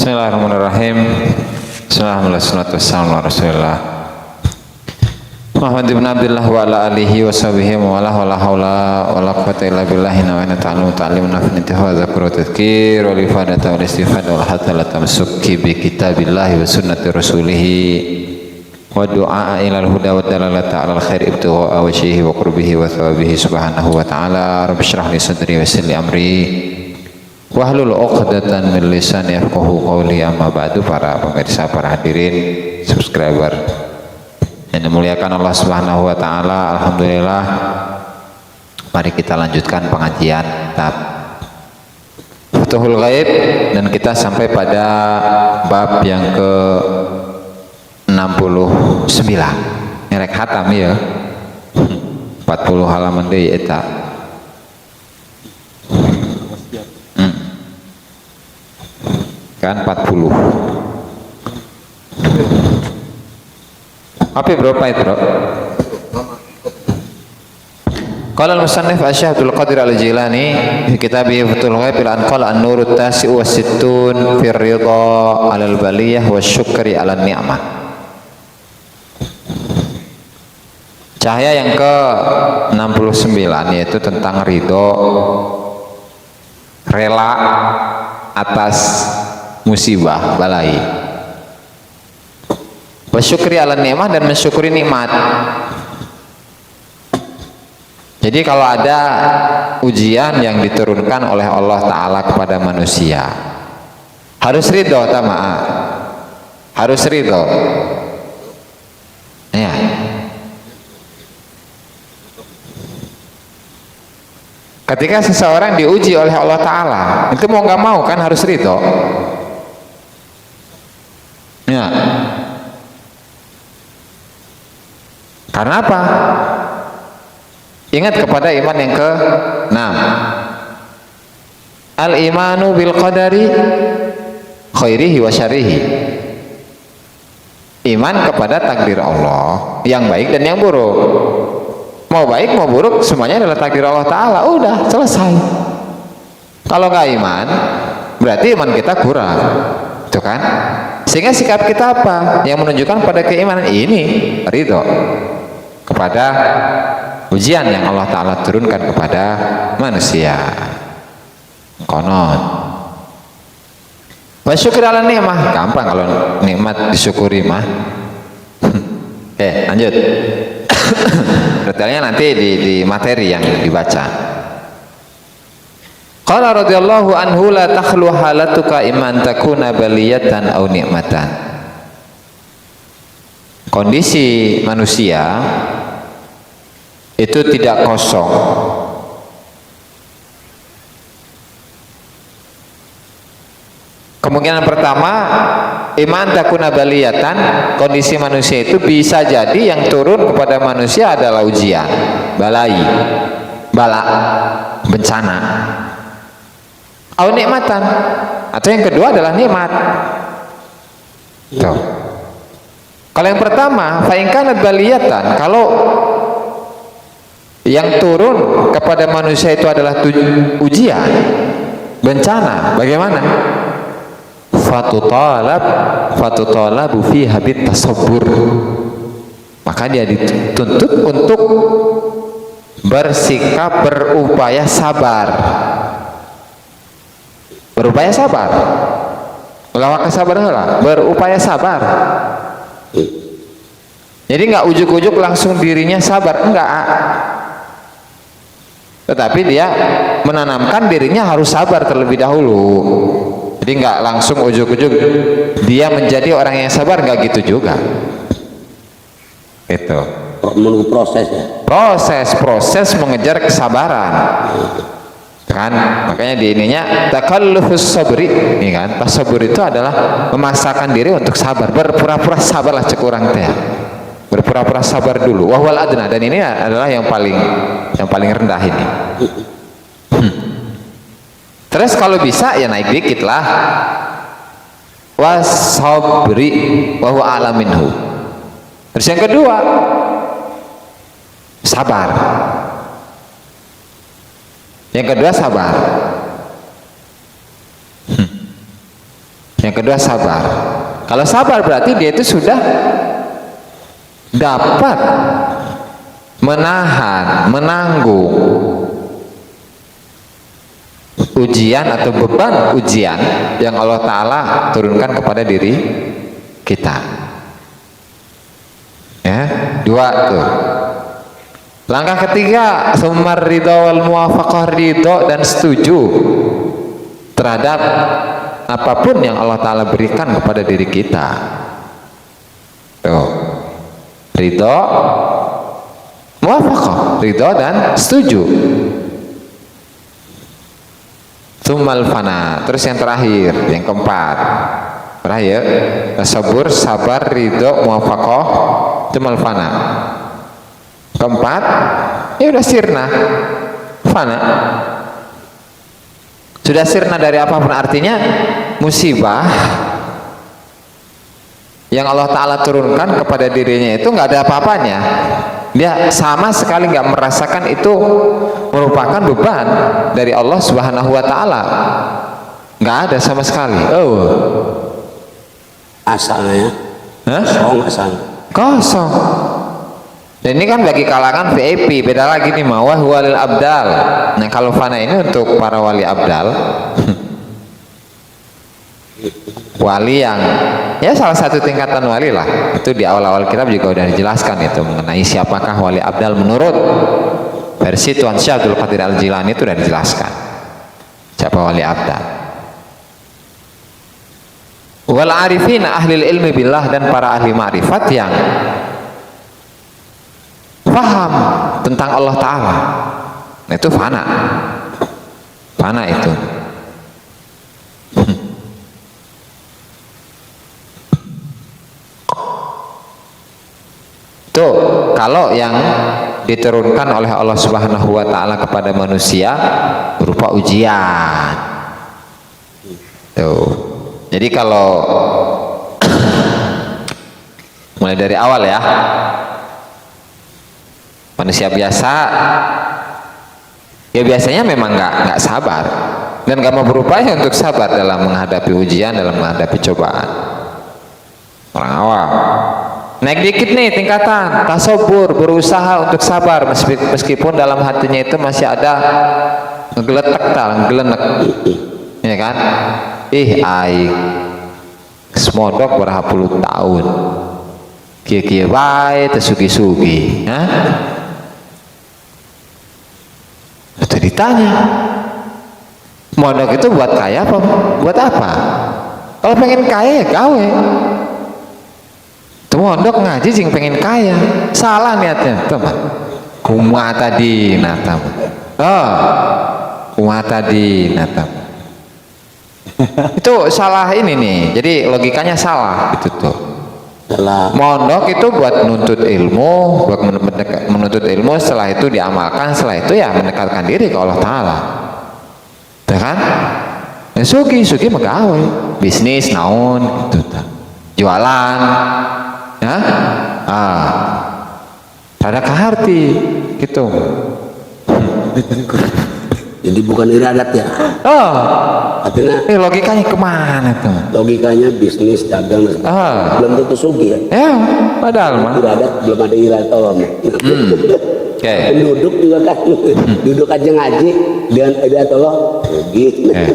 Bismillahirrahmanirrahim. Bismillahirrahmanirrahim. Muhammad ibn Abdullah wa ala alihi wa sahbihi wa la hawla wa la quwwata illa billahi wa inna ta'limuna fi intihwa dzakru tadhkir wal ifadata wal istifada wal hatta la tamsuki bi kitabillahi wa sunnati rasulih wa du'a ila al huda wa dalalata ala al khair ibtigha wajhihi wa qurbihi wa thawabihi subhanahu wa ta'ala. Rabbi shrah li sadri wa yassir li amri wahlul 'uqdatan min lisani yafqahu qawli. Amma ba'du. Para pemirsa, para hadirin, subscriber yang dimuliakan Allah Subhanahu wa taala, alhamdulillah, mari kita lanjutkan pengajian kitab Futuhul Ghaib dan kita sampai pada bab yang ke-69. Ngerek hatam ya. 40 halaman deui eta. Kan 40. Apa berapa itu, bro? Qala al-musannif Asy-Syaikh Qadir Al-Jilani fi kitabih Futhul Ghaib an qala an-nurut tasi'u wa sittun fi ridha 'ala al-baliyah wa syukri 'ala ni'mah. Cahaya yang ke-69 yaitu tentang ridho, rela atas musibah, balai. Bersyukri ala nikmah dan mensyukuri nikmat. Jadi kalau ada ujian yang diturunkan oleh Allah Ta'ala kepada manusia, harus ridho, tama'a. Harus ridho. Ya. Ketika seseorang diuji oleh Allah Ta'ala, itu mau nggak mau kan harus ridho. Ya. Karena apa? Ingat kepada iman yang ke-6. Al-imanu bil qadari khairihi wa syarrihi. Iman kepada takdir Allah yang baik dan yang buruk. Mau baik mau buruk semuanya adalah takdir Allah Ta'ala. Udah selesai. Kalau nggak iman, berarti iman kita kurang. Itu kan? Sehingga sikap kita apa? Yang menunjukkan pada keimanan ini ridho kepada ujian yang Allah Ta'ala turunkan kepada manusia. Konon wa syukur ala nikmah, gampang kalau nikmat disyukuri mah. Oke, lanjut. Detailnya nanti di materi yang dibaca. Qala radhiyallahu anhu la takhlu halatuka iman takuna baliyatan au nikmatan. Kondisi manusia itu tidak kosong. Kemungkinan pertama, iman takuna baliyatan, kondisi manusia itu bisa jadi yang turun kepada manusia adalah ujian, balai, bala, bencana, au nikmatan, atau yang kedua adalah nikmat. Tuh. Kalau yang pertama, fa'inkanat baliyatan, kalau yang turun kepada manusia itu adalah ujian, bencana, bagaimana? Fatutalabu fi habit tasabbur. Maka dia dituntut untuk bersikap, berupaya sabar. Berupaya sabar. Ulama sabar lah, berupaya sabar. Jadi nggak ujuk-ujuk langsung dirinya sabar, enggak. Tetapi dia menanamkan dirinya harus sabar terlebih dahulu. Jadi nggak langsung ujuk-ujuk dia menjadi orang yang sabar, nggak gitu juga. Itu. Menunggu proses ya. Proses mengejar kesabaran. Kan makanya di ininya takallufus sabri, ini kan tasabur itu adalah memaksakan diri untuk sabar, berpura-pura sabarlah cek urang teh, berpura-pura sabar dulu, wahwal adna, dan ini adalah yang paling rendah ini. Terus kalau bisa ya naik dikit lah, wasabri wa huwa a'la minhu. Terus yang kedua, sabar. Yang kedua sabar. Yang kedua sabar. Kalau sabar berarti dia itu sudah dapat menahan, menanggung ujian atau beban ujian yang Allah Ta'ala turunkan kepada diri kita. Ya, dua tuh. Langkah ketiga, sumar ridho wal muwafaqah, ridho dan setuju terhadap apapun yang Allah Ta'ala berikan kepada diri kita. Tuh. Ridho, muwafaqah, ridho dan setuju. Tsummal fana. Terus yang terakhir, yang keempat. Terakhir, sabur, sabar, ridho, muwafaqah, tsummal fana. Keempat, ya udah sirna, fana. Sudah sirna dari apapun, artinya musibah yang Allah Ta'ala turunkan kepada dirinya itu nggak ada apa-apanya. Dia sama sekali nggak merasakan itu merupakan beban dari Allah Subhanahu wa Ta'ala. Nggak ada sama sekali. Oh, Asalnya hah? kosong asalnya. Kosong. Dan ini kan bagi kalangan VIP, beda lagi nih, mawah walil abdal. Nah kalau fana ini untuk para wali abdal, wali yang ya salah satu tingkatan wali lah. Itu di awal-awal kitab juga udah dijelaskan itu mengenai siapakah wali abdal menurut versi Tuan Syekh Abdul Qadir Al-Jilani, itu udah dijelaskan siapa wali abdal. Wal arifina ahlil ilmi billah, dan para ahli ma'rifat yang paham tentang Allah Ta'ala. Nah, itu fana. Fana itu. Tuh, kalau yang diturunkan oleh Allah Subhanahu wa Ta'ala kepada manusia berupa ujian. Tuh. Jadi kalau mulai dari awal ya, manusia biasa ya biasanya memang nggak sabar dan nggak mau berupaya untuk sabar dalam menghadapi ujian, dalam menghadapi cobaan. Orang awam naik dikit nih tingkatan, tasobur, berusaha untuk sabar meskipun dalam hatinya itu masih ada ngegeletek, ngegelenek, ya kan? Aing semodok berapa puluh tahun kia-kia baik tersugi-sugi, hah? Itu ditanya, mondok itu buat kaya apa? Buat apa? Kalau pengen kaya ya gawe. Itu mondok ngaji jing pengen kaya, salah niatnya, teman. Kuma tadi natam. Oh, kuma tadi natam. Itu salah ini nih. Jadi logikanya salah itu tuh. Mondok itu buat menuntut ilmu, buat menuntut ilmu, setelah itu diamalkan, setelah itu ya mendekatkan diri ke Allah Ta'ala, ya kan? Ya, sugi megawe, bisnis naon gitu, jualan, ya, ada keharti gitu. Jadi bukan iradat ya. Oh, artinya logikanya kemana tuh? Logikanya bisnis, dagang, belum tentu sugi ya. Ya, padahal mah iradat belum ada iradat Allah. Okay. Penduduk juga kan, duduk aja ngaji dan iradat Allah sugi. Okay.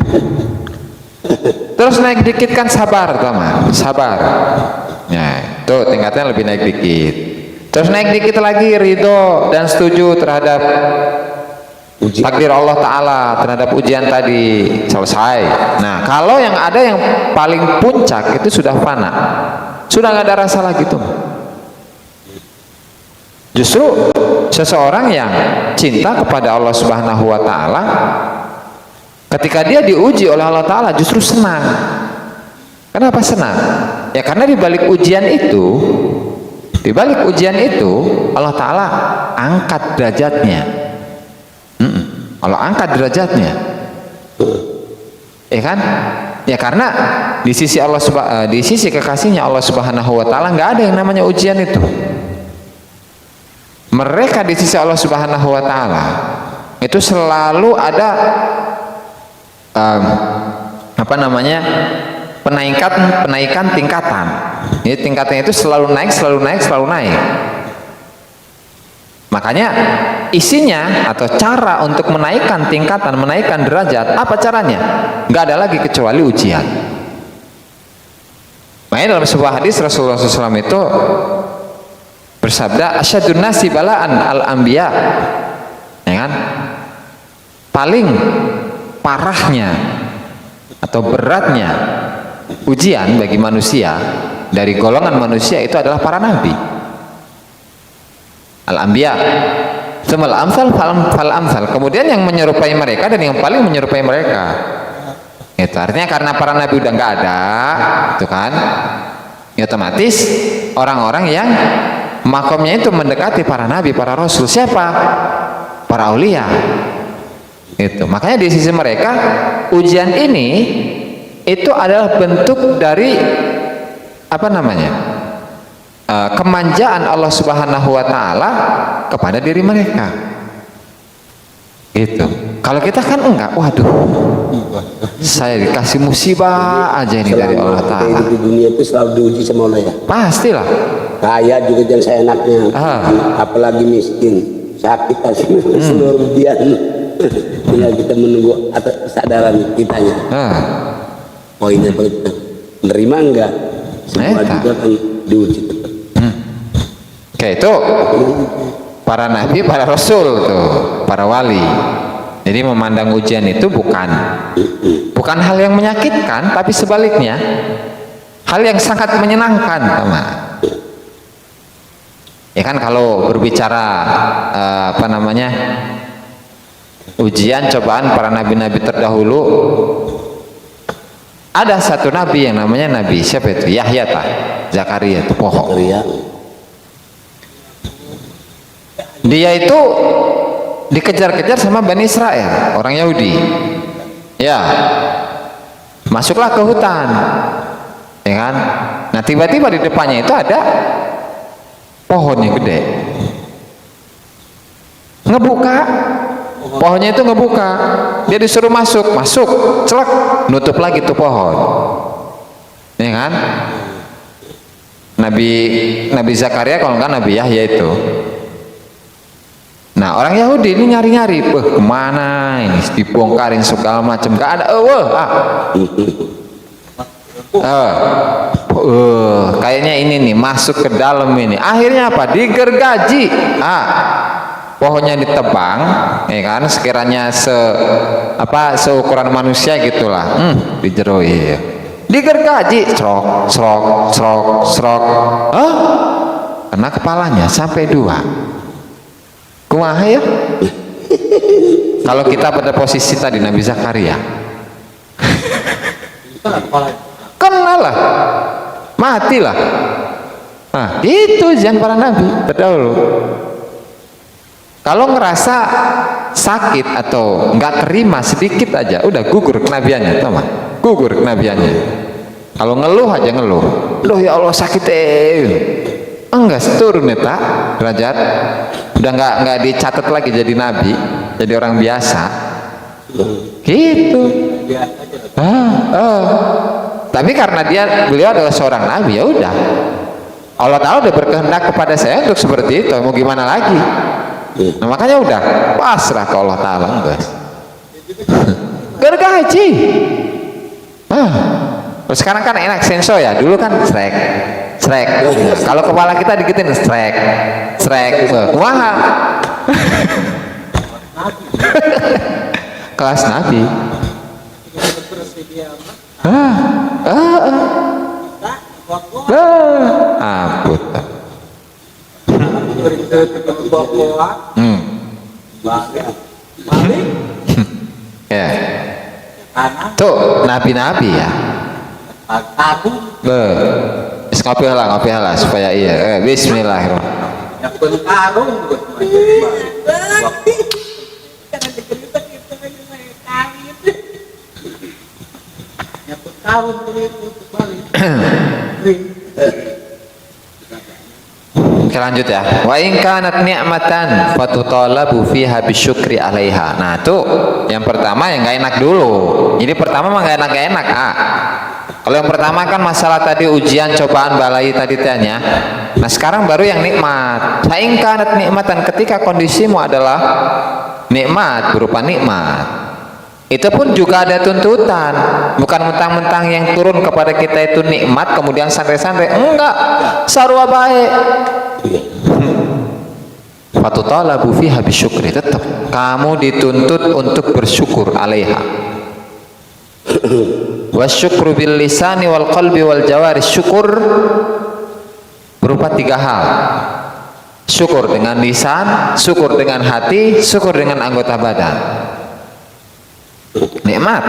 Terus naik dikit kan sabar, teman, sabar. Ya, tuh tingkatnya lebih naik dikit. Terus naik dikit lagi ridho dan setuju terhadap takdir Allah Ta'ala, terhadap ujian tadi, selesai. Nah, kalau yang ada yang paling puncak itu sudah fana, sudah nggak ada rasa lagi tuh. Justru seseorang yang cinta kepada Allah Subhanahu wa Ta'ala, ketika dia diuji oleh Allah Ta'ala justru senang. Kenapa senang? Ya karena di balik ujian itu, Allah Ta'ala angkat derajatnya. Allah angkat derajatnya, ya kan? Ya karena di sisi Allah, di sisi kekasihnya Allah Subhanahu wa Ta'ala nggak ada yang namanya ujian itu. Mereka di sisi Allah Subhanahu wa Ta'ala itu selalu ada penaikan tingkatan. Ini tingkatnya itu selalu naik, selalu naik, selalu naik. Makanya isinya atau cara untuk menaikkan tingkatan, menaikkan derajat, apa caranya? Nggak ada lagi kecuali ujian. Makanya dalam sebuah hadis Rasulullah SAW itu bersabda, asyadun nasi balaan al-anbiya, ya kan? Paling parahnya atau beratnya ujian bagi manusia dari golongan manusia itu adalah para nabi. Al-anbiya, semal amsal fal amsal. Kemudian yang menyerupai mereka dan yang paling menyerupai mereka. Itu artinya karena para nabi udah nggak ada, itu kan? Ya, otomatis orang-orang yang makomnya itu mendekati para nabi, para rasul. Siapa? Para aulia. Itu. Makanya di sisi mereka ujian ini itu adalah bentuk dari apa namanya? Kemanjaan Allah Subhanahu wa taala kepada diri mereka. Gitu. Kalau kita kan enggak, waduh. Saya dikasih musibah aja ini dari Allah taala. Di dunia itu selalu diuji sama Allah ya. Pastilah. Kaya juga jangan seenaknya. Apalagi miskin, sakit seluruh ujian. Tinggal kita menunggu atas kesadaran kitanya. Poinnya begitu. Menerima enggak? Semua juga kan diuji. Kayak itu para nabi, para rasul tuh, para wali. Jadi memandang ujian itu bukan hal yang menyakitkan, tapi sebaliknya hal yang sangat menyenangkan, sama. Ya kan kalau berbicara apa namanya ujian cobaan para nabi-nabi terdahulu, ada satu nabi yang namanya Nabi siapa itu? Yahya tah, Zakaria itu pohon. Dia itu dikejar-kejar sama Bani Israel, orang Yahudi. Ya, masuklah ke hutan, ya kan? Nah tiba-tiba di depannya itu ada pohon yang gede. Ngebuka, pohonnya itu ngebuka. Dia disuruh masuk, celak, nutup lagi tuh pohon, ya kan? Nabi Zakaria kalau enggak Nabi Yahya itu. Nah orang Yahudi ini nyari-nyari, kemana ini dibongkarin segala macam, gak ada, kayaknya ini nih masuk ke dalam ini. Akhirnya apa? Digergaji. Pohonnya ditebang, ya kan? Sekiranya seukuran manusia gitulah, dijeroi. Digergaji, serok, kena kepalanya sampai 2. Kumaha ya? Kalau kita pada posisi tadi Nabi Zakaria, kenalah, matilah. Nah, itu ujian para nabi terdahulu. Kalau ngerasa sakit atau nggak terima sedikit aja, udah gugur kenabiannya, teman. Gugur kenabiannya. Kalau ngeluh aja ngeluh, loh ya Allah sakit enggak turun ya tak derajat. Udah nggak dicatat lagi jadi nabi, jadi orang biasa, gitu. Tapi karena beliau adalah seorang nabi, ya udah. Allah Taala udah berkehendak kepada saya untuk seperti itu, mau gimana lagi? Nah makanya udah pasrah ke Allah Taala, guys. Gergaji. Sekarang kan enak sensor ya, dulu kan strek. Kalau kepala kita dikitin strek. Wah. Kelas nabi. Ampun. Ya. Tuh nabi-nabi ya. Ngopi lah supaya iya. Bismillahirrahmanirrahim. Oke lanjut ya. Wa in kanat ni'matan fatutalabu fiha bisyukri 'alaiha. Nah, tuh yang pertama yang enggak enak dulu. Jadi pertama mah enggak enak. Kalau yang pertama kan masalah tadi ujian, cobaan, balai tadi tanya. Nah sekarang baru yang nikmat. Fa'in kanat nikmatan, ketika kondisimu adalah nikmat, berupa nikmat, itu pun juga ada tuntutan. Bukan mentang-mentang yang turun kepada kita itu nikmat kemudian santai-santai. Enggak, sarwa baik. Fatutalabu fiha bisyukri, tetap kamu dituntut untuk bersyukur alaiha. Wasyukru bil lisani wal qalbi wal jawari, syukur berupa 3 hal. Syukur dengan lisan, syukur dengan hati, syukur dengan anggota badan. Nikmat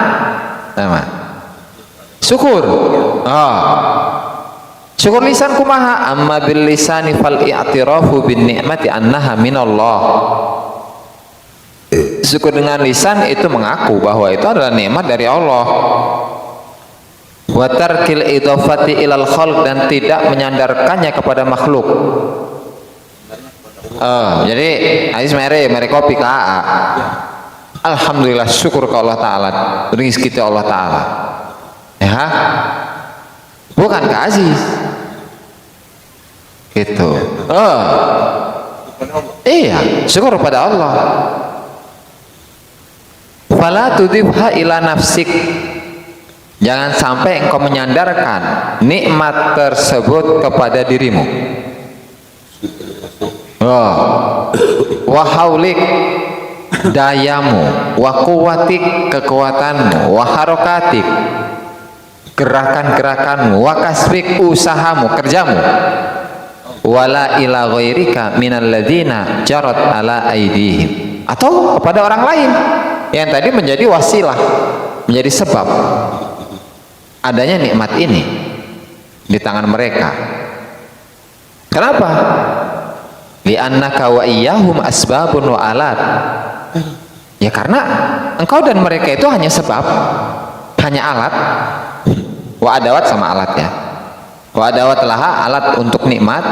sama syukur. Syukur lisan kumaha, amma bil lisani fal i'tirafu bin ni'mati annaha minallah. Syukur dengan lisan itu mengaku bahwa itu adalah nikmat dari Allah. Wa tarkil idhafati ilal khalq, dan tidak menyandarkannya kepada makhluk. Jadi hadis mere kopi ka. Alhamdulillah, syukur ke Allah Ta'ala, rezeki kita Allah Ta'ala, ya, bukan ke Aziz gitu. Iya, syukur pada Allah. Fala tudibha ila nafsik, jangan sampai engkau menyandarkan nikmat tersebut kepada dirimu. Wa haulik, dayamu, wa quwwatik, kekuatanmu, wa harokatik, gerakan-gerakanmu, wa kasbik, usahamu, kerjamu, wala ila ghairika minal ladzina jarat ala aidihim, atau kepada orang lain yang tadi menjadi wasilah, menjadi sebab adanya nikmat ini di tangan mereka. Kenapa? Li'annaka wa iyyahum asbabun wa alat. Ya karena engkau dan mereka itu hanya sebab, hanya alat. Wa adawat sama alat ya. Wa adawat laha, alat untuk nikmat.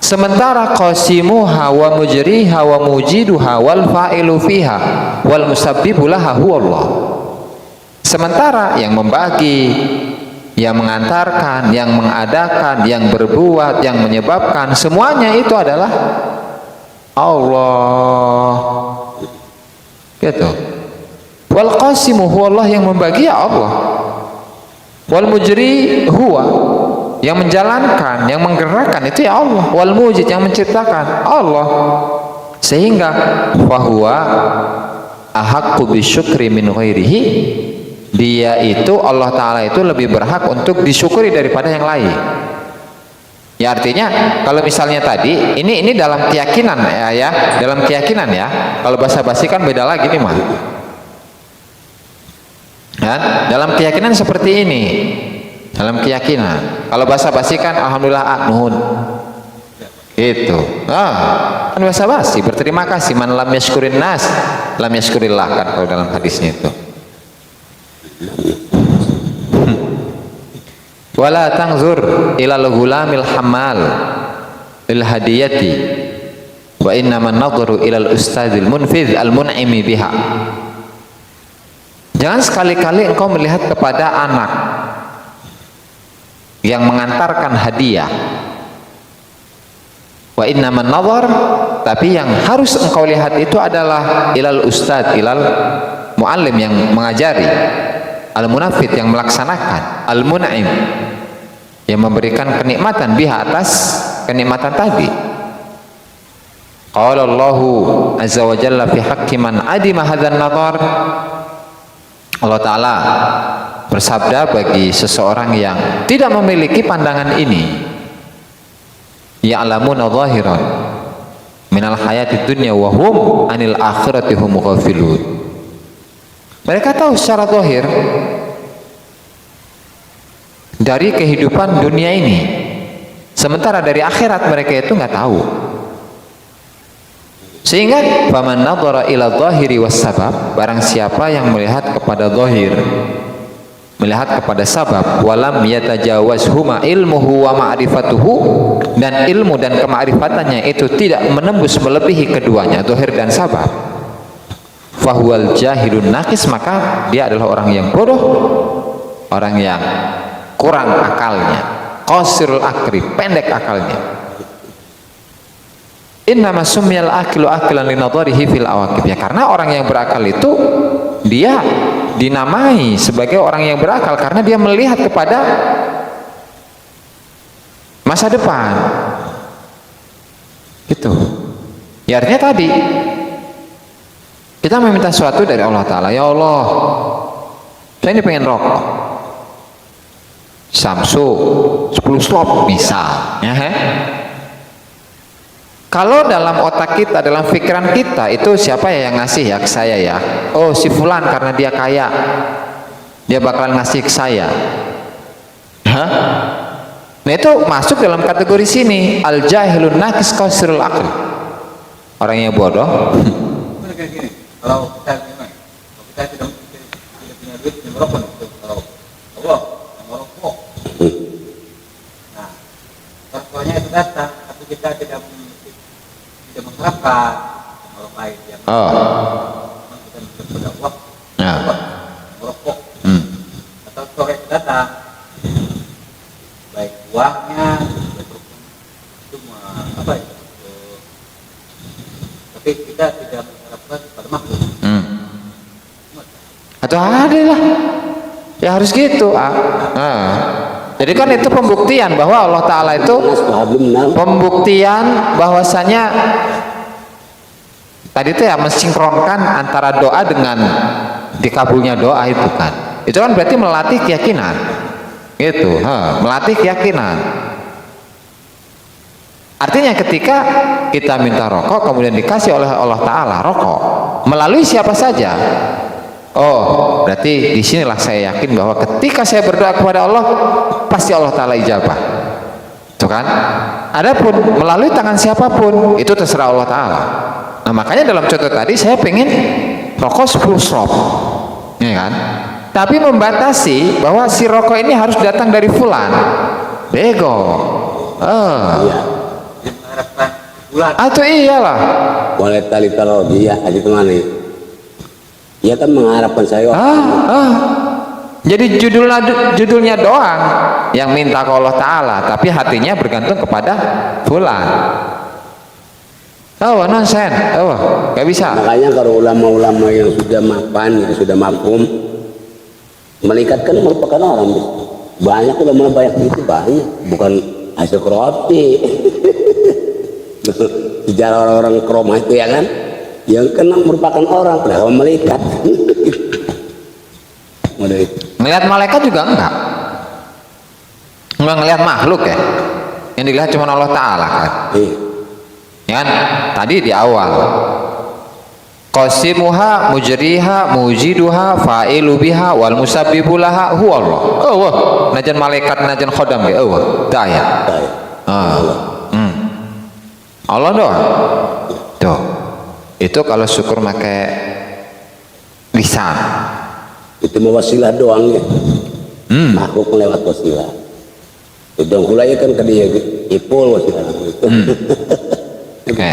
Sementara qasimuha wa mujriha wa mujiduha wal fa'ilu fiha wal musabbibu laha huwallah. Sementara yang membagi, yang mengantarkan, yang mengadakan, yang berbuat, yang menyebabkan, semuanya itu adalah Allah. Gitu. Wal qasimu huwallah, yang membagi ya Allah. Wal mujri huwa, yang menjalankan, yang menggerakkan itu ya Allah. Wal mujid, yang menciptakan Allah. Sehingga fahuwa ahaqqu bisyukri min ghairihi, dia itu, Allah Ta'ala itu lebih berhak untuk disyukuri daripada yang lain. Ya artinya kalau misalnya tadi ini dalam keyakinan ya, dalam keyakinan ya. Kalau basa-basi kan beda lagi nih mah. Ya, dalam keyakinan seperti ini. Dalam keyakinan. Kalau basa-basi kan alhamdulillah nuhun. Gitu. Kan basa-basi, berterima kasih, man lam yashkurin nas lam yashkurillah, kan kalau dalam hadisnya itu. Wala tangzur ilal ghulamil hamal lil hadiyati wa innaman nadhuru ilal ustadzil munfidh al mun'imi biha. Jangan sekali-kali engkau melihat kepada anak yang mengantarkan hadiah. Wa innaman nadhar, tapi yang harus engkau lihat itu adalah ilal ustadz, ilal muallim yang mengajari, al-munafid yang melaksanakan, al-mun'im yang memberikan kenikmatan biha, atas kenikmatan tadi. Qala Allahu azza wa jalla fi haqqi man adima hadzal nadhar. Allah Ta'ala bersabda bagi seseorang yang tidak memiliki pandangan ini, ya'lamuna zahiran minal hayatid dunya wa hum anil akhirati hum ghafilun. Mereka tahu secara zahir dari kehidupan dunia ini, sementara dari akhirat mereka itu nggak tahu. Sehingga faman nadhara ila zahiri was sabab, barang siapa yang melihat kepada zahir, melihat kepada sabab, walam yatajawaz huma ilmuhu wa ma'rifatuhu, dan ilmu dan kema'rifatannya itu tidak menembus melebihi keduanya, zahir dan sabab, fahuwal jahilun naqis, maka dia adalah orang yang bodoh, orang yang kurang akalnya, qasirul akli, pendek akalnya. Innama sumiyal akilu akilan linadharihi fil awaqib, ya karena orang yang berakal itu dia dinamai sebagai orang yang berakal karena dia melihat kepada masa depan. Gitu. Ya artinya tadi kita meminta sesuatu dari Allah Ta'ala, ya Allah saya ini pengen rokok Samsung 10 slop misal ya, kalau dalam otak kita, dalam pikiran kita itu siapa ya yang ngasih ya ke saya ya, oh si fulan karena dia kaya dia bakalan ngasih ke saya. Hah? Nah itu masuk dalam kategori sini, al jahilun naqis qasirul aql, orang yang bodoh. Kalau kita gimana? Kalau kita tidak punya duit merokok, kalau Allah merokok. Nah, rokoknya itu datang, tapi kita tidak mengharapkan merokok yang kita sudah waktu merokok. Atau sore itu datang, baik uangnya, itu apa ya? Tapi kita tidak mengharapkan pada makhluk. Atau ada lah, ya harus gitu. Jadi kan itu pembuktian bahwa Allah Ta'ala itu pembuktian bahwasanya tadi itu ya mensinkronkan antara doa dengan dikabulnya doa itu kan. Itu kan berarti melatih keyakinan. Gitu, melatih keyakinan. Artinya ketika kita minta rokok kemudian dikasih oleh Allah Ta'ala rokok melalui siapa saja, oh berarti disinilah saya yakin bahwa ketika saya berdoa kepada Allah pasti Allah Ta'ala ijabah. Tuh kan? Adapun melalui tangan siapapun itu terserah Allah Ta'ala. Nah makanya dalam contoh tadi saya pengen rokok 10 slop, ya kan? Tapi membatasi bahwa si rokok ini harus datang dari fulan. Bego. Atau iyalah. Boleh tali kalau dia aja kemana? Dia kan mengharapkan saya. Jadi judulnya doang yang minta ke Allah Ta'ala, tapi hatinya bergantung kepada fulan. Nonsen, gak bisa. Makanya kalau ulama-ulama yang sudah mapan, yang sudah makum, malaikat kan merupakan orang. Banyak ulama banyak itu banyak, bukan hasil roti. Sejarah orang-orang kroma itu ya kan, yang kena merupakan orang, padahal malaikat. Melihat malaikat juga enggak ngelihat makhluk ya, yang dilihat cuma Allah Ta'ala kan. Ya kan tadi di awal qasimuha mujriha mujiduha fa'ilu biha wal musabbibu laha huwa Allah. Najan malaikat najan khodam ya daya. Allah doang. Tuh. Itu kalau syukur pakai lisan. Itu mau wasilah doang ya. Makhluk lewat wasilah. Itu hulanya kan ke dia ipul wasilah. Oke.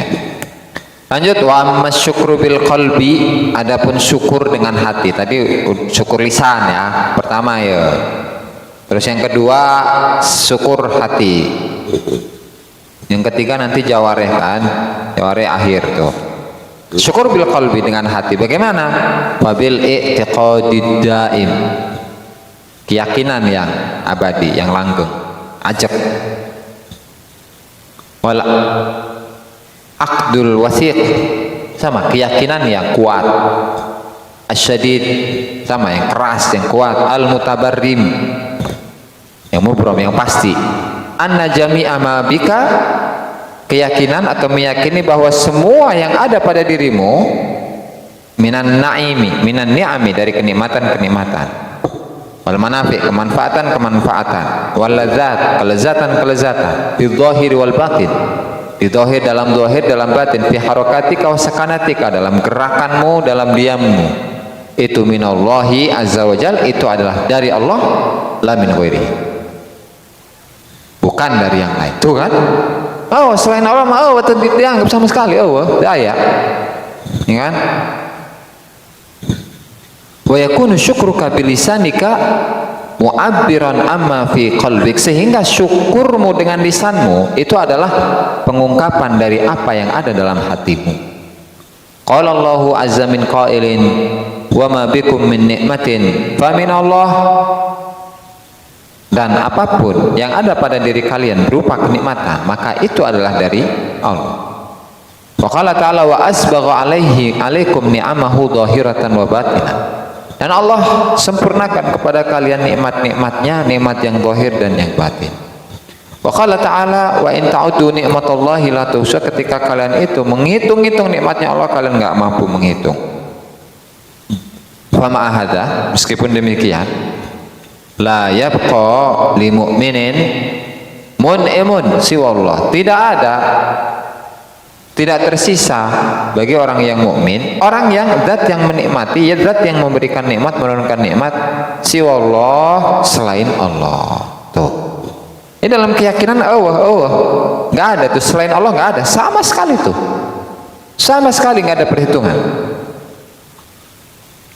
Lanjut, wa amma syukru bil qalbi, adapun syukur dengan hati. Tadi syukur lisan ya, pertama ya. Terus yang kedua syukur hati. Yang ketiga nanti jawareh kan, jawareh akhir tuh. Syukur bil qalbi dengan hati. Bagaimana? Wabil i'tiqadid daim. Keyakinan yang abadi, yang langgeng. Ajak. Wala aqdul wasiq, sama keyakinan yang kuat. Asyadid, sama yang keras, yang kuat. Al mutabarrim, yang mubram, yang pasti. Anna jami'a ma bika, keyakinan atau meyakini bahwa semua yang ada pada dirimu minan naimi, minan ni'ami, dari kenikmatan-kenikmatan, wal manafi, kemanfaatan-kemanfaatan, wal ladzat, kelezatan, fi dzahir wal batin, di zahir dalam zahir, dalam batin, fi harakatika wa sakanatika, dalam gerakanmu, dalam diammu, itu minallahi azza wajal, itu adalah dari Allah, la min ghairi, bukan dari yang lain. Tuh kan? Selain Allah mah dianggap sama sekali daya. Ya kan? Wa yakunu syukruka bilisanika mu'abbiran amma fi qalbik, sehingga syukurmu dengan lisanmu itu adalah pengungkapan dari apa yang ada dalam hatimu. Qala Allahu azza min qailin wa ma bikum min ni'matin fa min Allah, dan apapun yang ada pada diri kalian berupa kenikmatan maka itu adalah dari Allah. Wa qala ta'ala wa asbagha alaikum ni'amahu dhahiratan wa batinah, dan Allah sempurnakan kepada kalian nikmat-nikmatnya, nikmat yang zahir dan yang batin. Wa qala ta'ala wa in ta'udu ni'matallahi la tuhsa, ketika kalian itu menghitung-hitung nikmatnya Allah kalian enggak mampu menghitung. Fa ma'ahada, meskipun demikian, la yabqa li mu'minin mun'imun siwallah, tidak tersisa bagi orang yang mukmin, orang yang zat yang menikmati, ya zat yang memberikan nikmat, menurunkan nikmat, siwallah, selain Allah. Tuh, ini dalam keyakinan Allah nggak ada tuh, selain Allah nggak ada sama sekali tuh, sama sekali nggak ada perhitungan.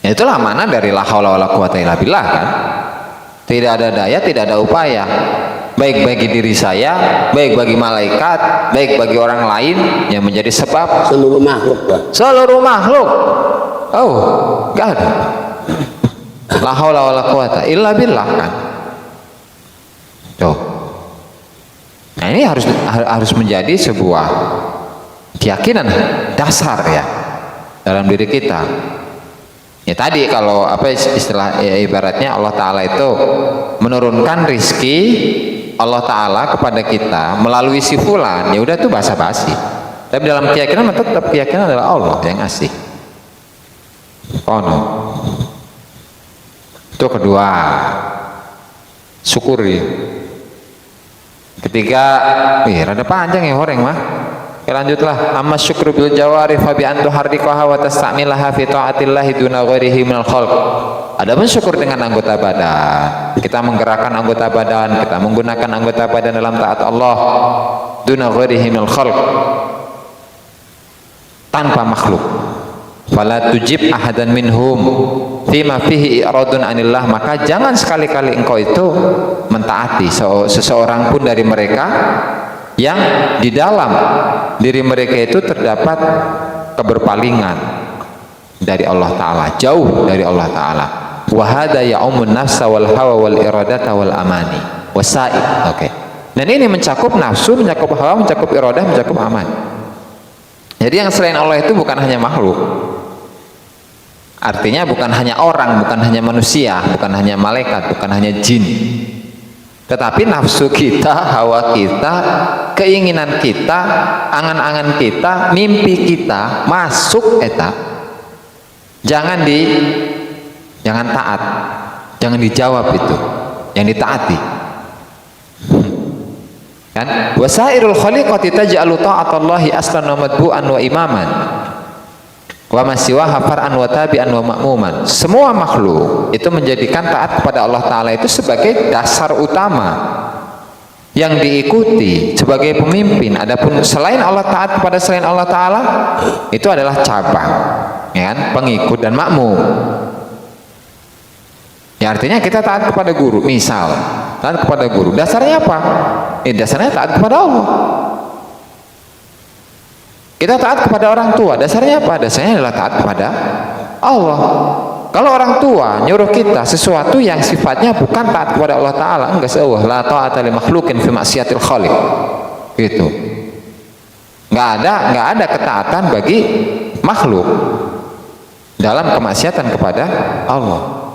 Ya, itulah mana dari la haula wala quwata illa billah kan. Tidak ada daya, tidak ada upaya, baik bagi diri saya, baik bagi malaikat, baik bagi orang lain yang menjadi sebab. Seluruh makhluk, Pak. Seluruh makhluk. Oh, enggak ada. La haula wala quwata illa billah kan. Tuh. Nah, ini harus menjadi sebuah keyakinan dasar ya dalam diri kita. Ya tadi kalau apa istilah ya, ibaratnya Allah Ta'ala itu menurunkan rizki Allah Ta'ala kepada kita melalui si fulan, ya udah tuh basa-basi. Tapi dalam keyakinan tetap keyakinan adalah Allah yang ngasih. Oh no. Itu kedua, syukuri. Ketiga, rada panjang ya horeng mah. Oke, lanjutlah. Amma syukru bil jawari fa bi an tuharriqaha wa tasta'milaha fi ta'atillahi duna ghairihi minal khalq. Adapun syukur dengan anggota badan, kita menggerakkan anggota badan, kita menggunakan anggota badan dalam taat Allah duna ghairihi minal khalq, tanpa makhluk. Fala tujib ahadan minhum fima fihi i'radun anillah, maka jangan sekali-kali engkau itu mentaati seseorang pun dari mereka yang di dalam diri mereka itu terdapat keberpalingan dari Allah Ta'ala, jauh dari Allah Ta'ala. Wa hadza ya'umun nafsa wal hawa wal iradata wal amani wasa'i. Oke. Dan ini mencakup nafsu, mencakup hawa, mencakup iradah, mencakup aman. Jadi yang selain Allah itu bukan hanya makhluk. Artinya bukan hanya orang, bukan hanya manusia, bukan hanya malaikat, bukan hanya jin. Tetapi nafsu kita, hawa kita, keinginan kita, angan-angan kita, mimpi kita masuk eta. Jangan taat, jangan dijawab itu, yang ditaati. Kan? Wasairul khaliqati taj'alu ta'atallahi aslan wa madbu'an wa imaman. Wa masiwaha far'an wa tabi'an wa ma'muman. Semua makhluk itu menjadikan taat kepada Allah Ta'ala itu sebagai dasar utama yang diikuti sebagai pemimpin. Adapun selain Allah, taat kepada selain Allah Ta'ala itu adalah cabang, ya kan? Pengikut dan makmum. Ya, artinya kita taat kepada guru, misal taat kepada guru, dasarnya apa? Dasarnya taat kepada Allah. Kita taat kepada orang tua, dasarnya apa? Dasarnya adalah taat kepada Allah. Kalau orang tua nyuruh kita sesuatu yang sifatnya bukan taat kepada Allah Ta'ala, enggak seuah, la ta'ata li makhlukin fi maksiatil khaliq. Gitu. Enggak ada ketaatan bagi makhluk dalam kemaksiatan kepada Allah.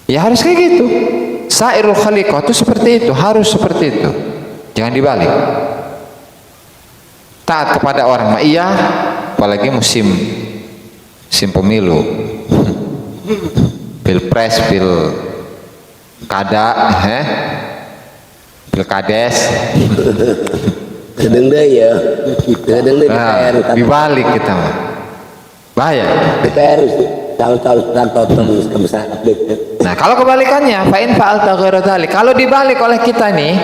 Ya harus kayak gitu. Sairul khaliqah itu seperti itu, harus seperti itu. Jangan dibalik. Taat kepada orang mah iya, apalagi musim pemilu, pilpres, pilkada, pilkades, kadang deh ya, kadang deh DPR, dibalik kita mah, bahaya. DPR tahun-tahun terus kebesaran. Nah kalau kebalikannya, fa'in fa'alta ghairu dzalik, kalau dibalik oleh kita nih.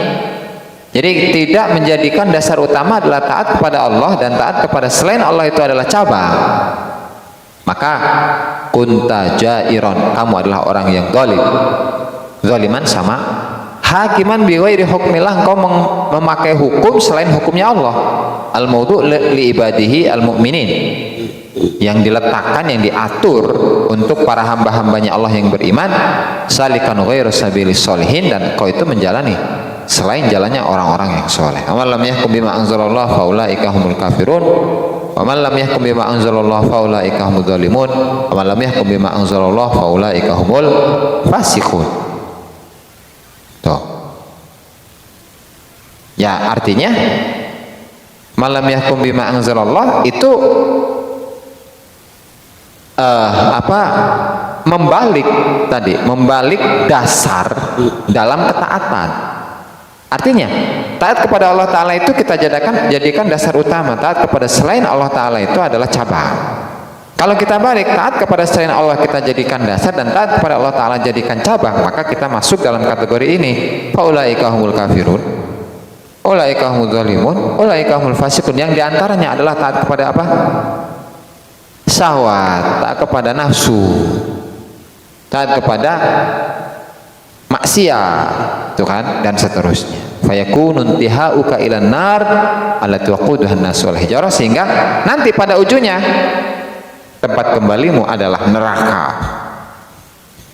Jadi tidak menjadikan dasar utama adalah taat kepada Allah dan taat kepada selain Allah itu adalah cabang. Maka kunta jairon, kamu adalah orang yang zalim. zaliman sama hakiman bi ghairi hukmillah, engkau memakai hukum selain hukumnya Allah. Al maudu li ibadihi al mu'minin, yang diletakkan, yang diatur untuk para hamba-hambanya Allah yang beriman. Salikan ghairu sabilis sholihin, dan kau itu menjalani selain jalannya orang-orang yang soleh. Amal lam yahkum bima anzalallah faulaika humul kafirun, wa man lam yahkum bima anzalallah faulaika humudz zalimun, wa man lam yahkum bima anzalallah faulaika humul fasiqun. Tuh. Ya, artinya malam yahkum bima anzalallah itu membalik tadi, membalik dasar dalam ketaatan. Artinya taat kepada Allah Ta'ala itu kita jadikan dasar utama. Taat kepada selain Allah Ta'ala itu adalah cabang. Kalau kita balik, taat kepada selain Allah kita jadikan dasar, dan taat kepada Allah Ta'ala jadikan cabang, maka kita masuk dalam kategori ini. Faulaika humul kafirun, ulaika humudz zalimun, ulaika humul fasiqun. Yang diantaranya adalah taat kepada apa? Syahwat, taat kepada nafsu, taat kepada maksiat, itu kan, dan seterusnya. Fayakunun tihauka ilan nar allati waquduhan nas wal hijarah, sehingga nanti pada ujungnya tempat kembalimu adalah neraka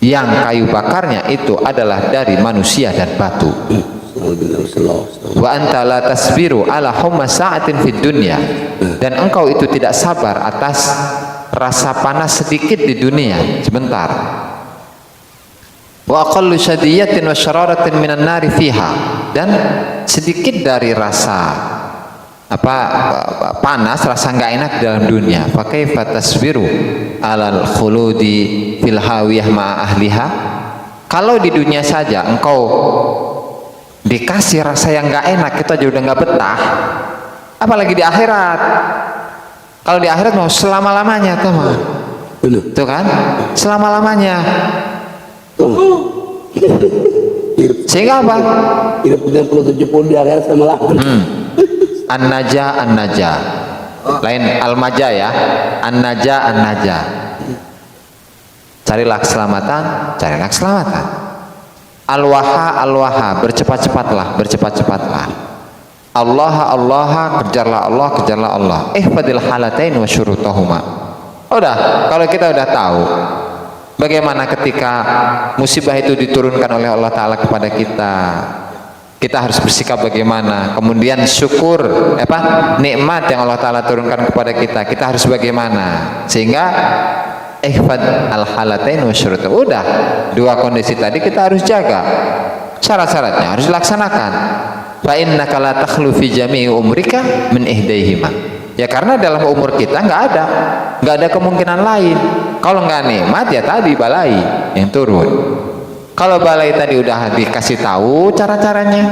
yang kayu bakarnya itu adalah dari manusia dan batu. Wa anta la tasbiru ala humma sa'atin fid dunya, dan engkau itu tidak sabar atas rasa panas sedikit di dunia, sebentar. Wa aqallu syadiyatin wa syararatin minan nari fiha, dan sedikit dari rasa panas, rasa enggak enak dalam dunia. Fa kaifa tasbiru alal khuludi fil hawiyah ma ahliha. Kalau di dunia saja engkau dikasih rasa yang enggak enak, kita aja udah enggak betah, apalagi di akhirat. Kalau di akhirat mau selama-lamanya, teman. Tuh kan? Selama-lamanya. Sehingga apa? Hidup 70 di akhirat selama-lamanya. An-najah, lain al-majah ya. An-najah. Carilah keselamatan. Al-waha, bercepat-cepatlah. Allah, kejarlah Allah. Ihfadil halatain wa syurutahuma. Udah, kalau kita udah tahu bagaimana ketika musibah itu diturunkan oleh Allah Ta'ala kepada kita harus bersikap bagaimana, kemudian syukur nikmat yang Allah Ta'ala turunkan kepada kita harus bagaimana, sehingga ihfad al-halatain wa syurutahuma. Udah, dua kondisi tadi kita harus jaga, syarat-syaratnya harus dilaksanakan. Fa innaka la takhlu fi jami'i umrika min ihdaihima. Ya karena dalam umur kita nggak ada kemungkinan lain. Kalau nggak nikmat ya tadi balai yang turun. Kalau balai tadi udah dikasih tahu cara-caranya.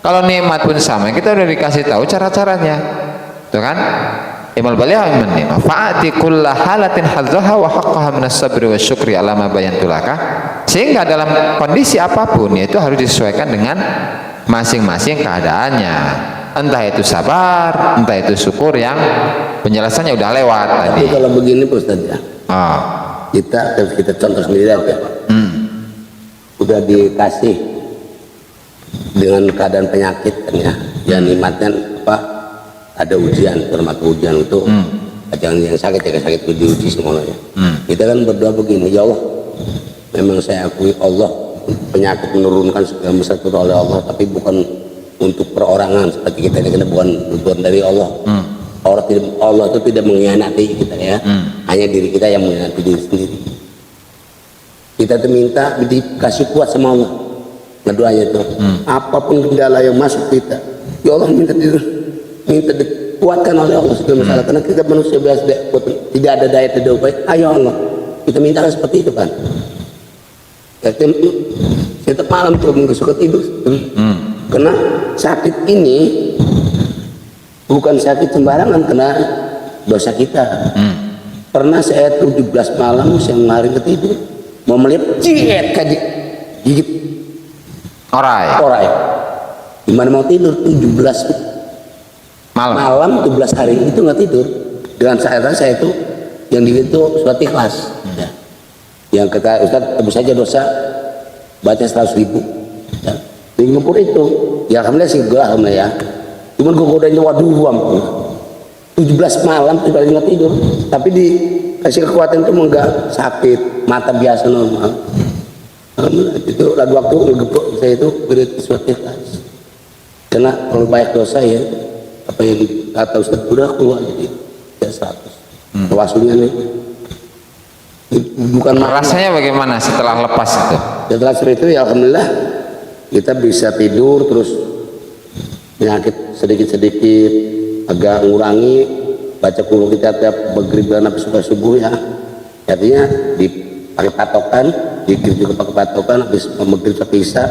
Kalau nikmat pun sama, kita udah dikasih tahu cara-caranya. Tuh kan? Imal balai iman nikmat. Fa'ati kulla halatin hadzaha wa haqqaha minas sabri wa syukri ala ma bayantulaka. Sehingga dalam kondisi apapun itu harus disesuaikan dengan masing-masing keadaannya, entah itu sabar, entah itu syukur, yang penjelasannya udah lewat tadi. Tapi kalau begini Pak Ustaz ya, kita contoh sendiri aja. Udah dikasih dengan keadaan penyakit kan ya, yang nikmatnya ada ujian, termasuk ujian itu jangan yang sakit itu diuji semuanya. Kita kan berdoa begini, ya Allah, memang saya akui Allah penyakit menurunkan segala sesuatu oleh Allah, tapi bukan untuk perorangan seperti kita ini, bukan dari Allah. Allah itu tidak mengkhianati kita ya, hanya diri kita yang mengkhianati diri sendiri. Kita tuh minta dikasih kuat sama Allah, ngedoanya tuh apapun kendala yang masuk kita, ya Allah minta dikuatkan oleh Allah segala masalah, karena kita manusia biasa tidak ada daya, tidak upaya. Ayo Allah, kita minta seperti itu kan. Setiap malam tuh nggak suka tidur, karena sakit ini bukan sakit sembarangan, kena dosa kita. Pernah saya 17 malam siang hari ketidur, mau melihat gigit orai, gimana mau tidur 17 malam 17 hari itu nggak tidur. Dengan saya itu yang di itu surat ikhlas. Yang kata Ustaz, tebus saja dosa baca 100.000 ya. Di ngepur itu ya alhamdulillah sih gue alhamdulillah ya, cuman gue godanya waduh ampun 17 malam tiba-tiba nggak tidur, tapi dikasih kekuatan itu enggak sakit, mata biasa normal. Itu lagu waktu ngegepuk saya itu berit suatu ikhlas, karena kalau banyak dosa ya apa yang kata Ustaz udah keluar jadi ya 100 tawasunya nih. Bukan rasanya bagaimana setelah lepas itu? Setelah itu ya alhamdulillah kita bisa tidur, terus penyakit sedikit-sedikit agak ngurangi, baca qul kita tiap maghrib dan habis subuh ya, artinya dipakai patokan, dikir juga pakai patokan, habis maghrib sampai isya,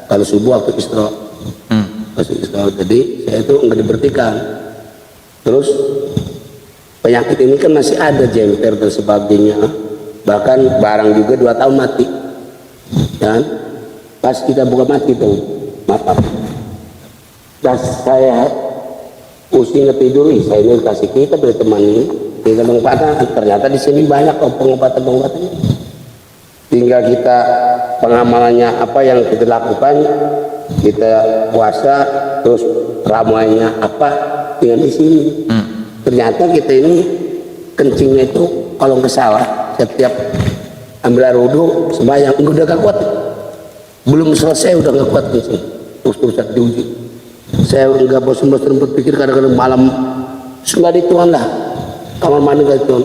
kalau subuh waktu istirahat. Jadi saya itu nggak diberhentikan. Terus penyakit ini kan masih ada, jenter dan sebagainya, bahkan barang juga 2 tahun mati, dan pas kita buka mati tuh maaf, dan saya pusing tidur, saya ini kasih kita dari teman ini kita pengobatan, ternyata di sini banyak pengobatan, tinggal kita pengamalannya apa yang kita lakukan, kita puasa terus ramainya apa dengan di sini. Ternyata kita ini kencingnya itu kalau nggak salah setiap ambil air wudhu sembahyang udah gak kuat, belum selesai udah gak kuat kencing, terus diuji. Saya nggak bosan-bosan berpikir, kadang-kadang malam nggak dituan lah, kamar mandi nggak dituan.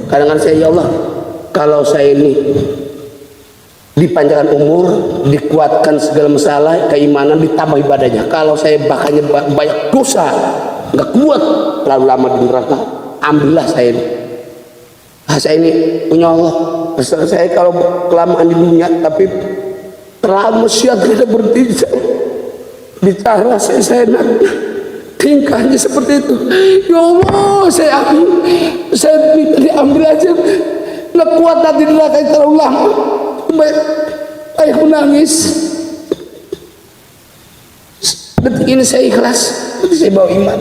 Kadang-kadang saya ya Allah, kalau saya ini dipanjangkan umur, dikuatkan segala masalah, keimanan, ditambah ibadahnya. Kalau saya bahkannya banyak dosa, nggak kuat, terlalu lama di neraka, ambillah saya ini. Saya ini punya Allah. Saya kalau kelamaan di dunia, tapi terlalu maksiat tidak berhenti. Bicara saya enak, tingkahnya seperti itu. Ya Allah, saya minta diambil aja. Nggak kuat nanti neraka terlalu lama. Baik menangis. Detik ini saya ikhlas, nanti saya bawa iman,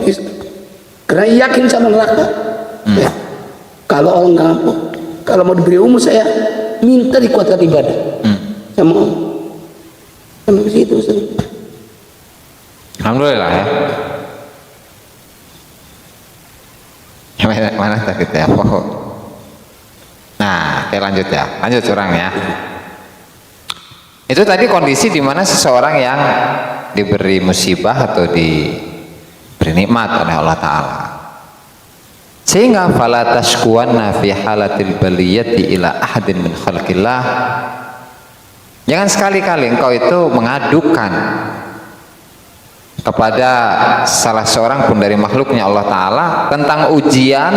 karena yakin sama neraka. Ya. Kalau orang nggak mampu, kalau mau diberi umur saya minta dikuatkan ibadah sama Allah. Sampai situ. Alhamdulillah ya. Mana tadi ya? Nah, oke lanjut orang ya. Itu tadi kondisi di mana seseorang yang diberi musibah atau diberi nikmat oleh Allah Ta'ala, sehingga fala tashkuwanna fi halatil baliyati ila ahadin min khalqillah. Jangan sekali-kali engkau itu mengadukan kepada salah seorang pun dari makhluknya Allah Ta'ala tentang ujian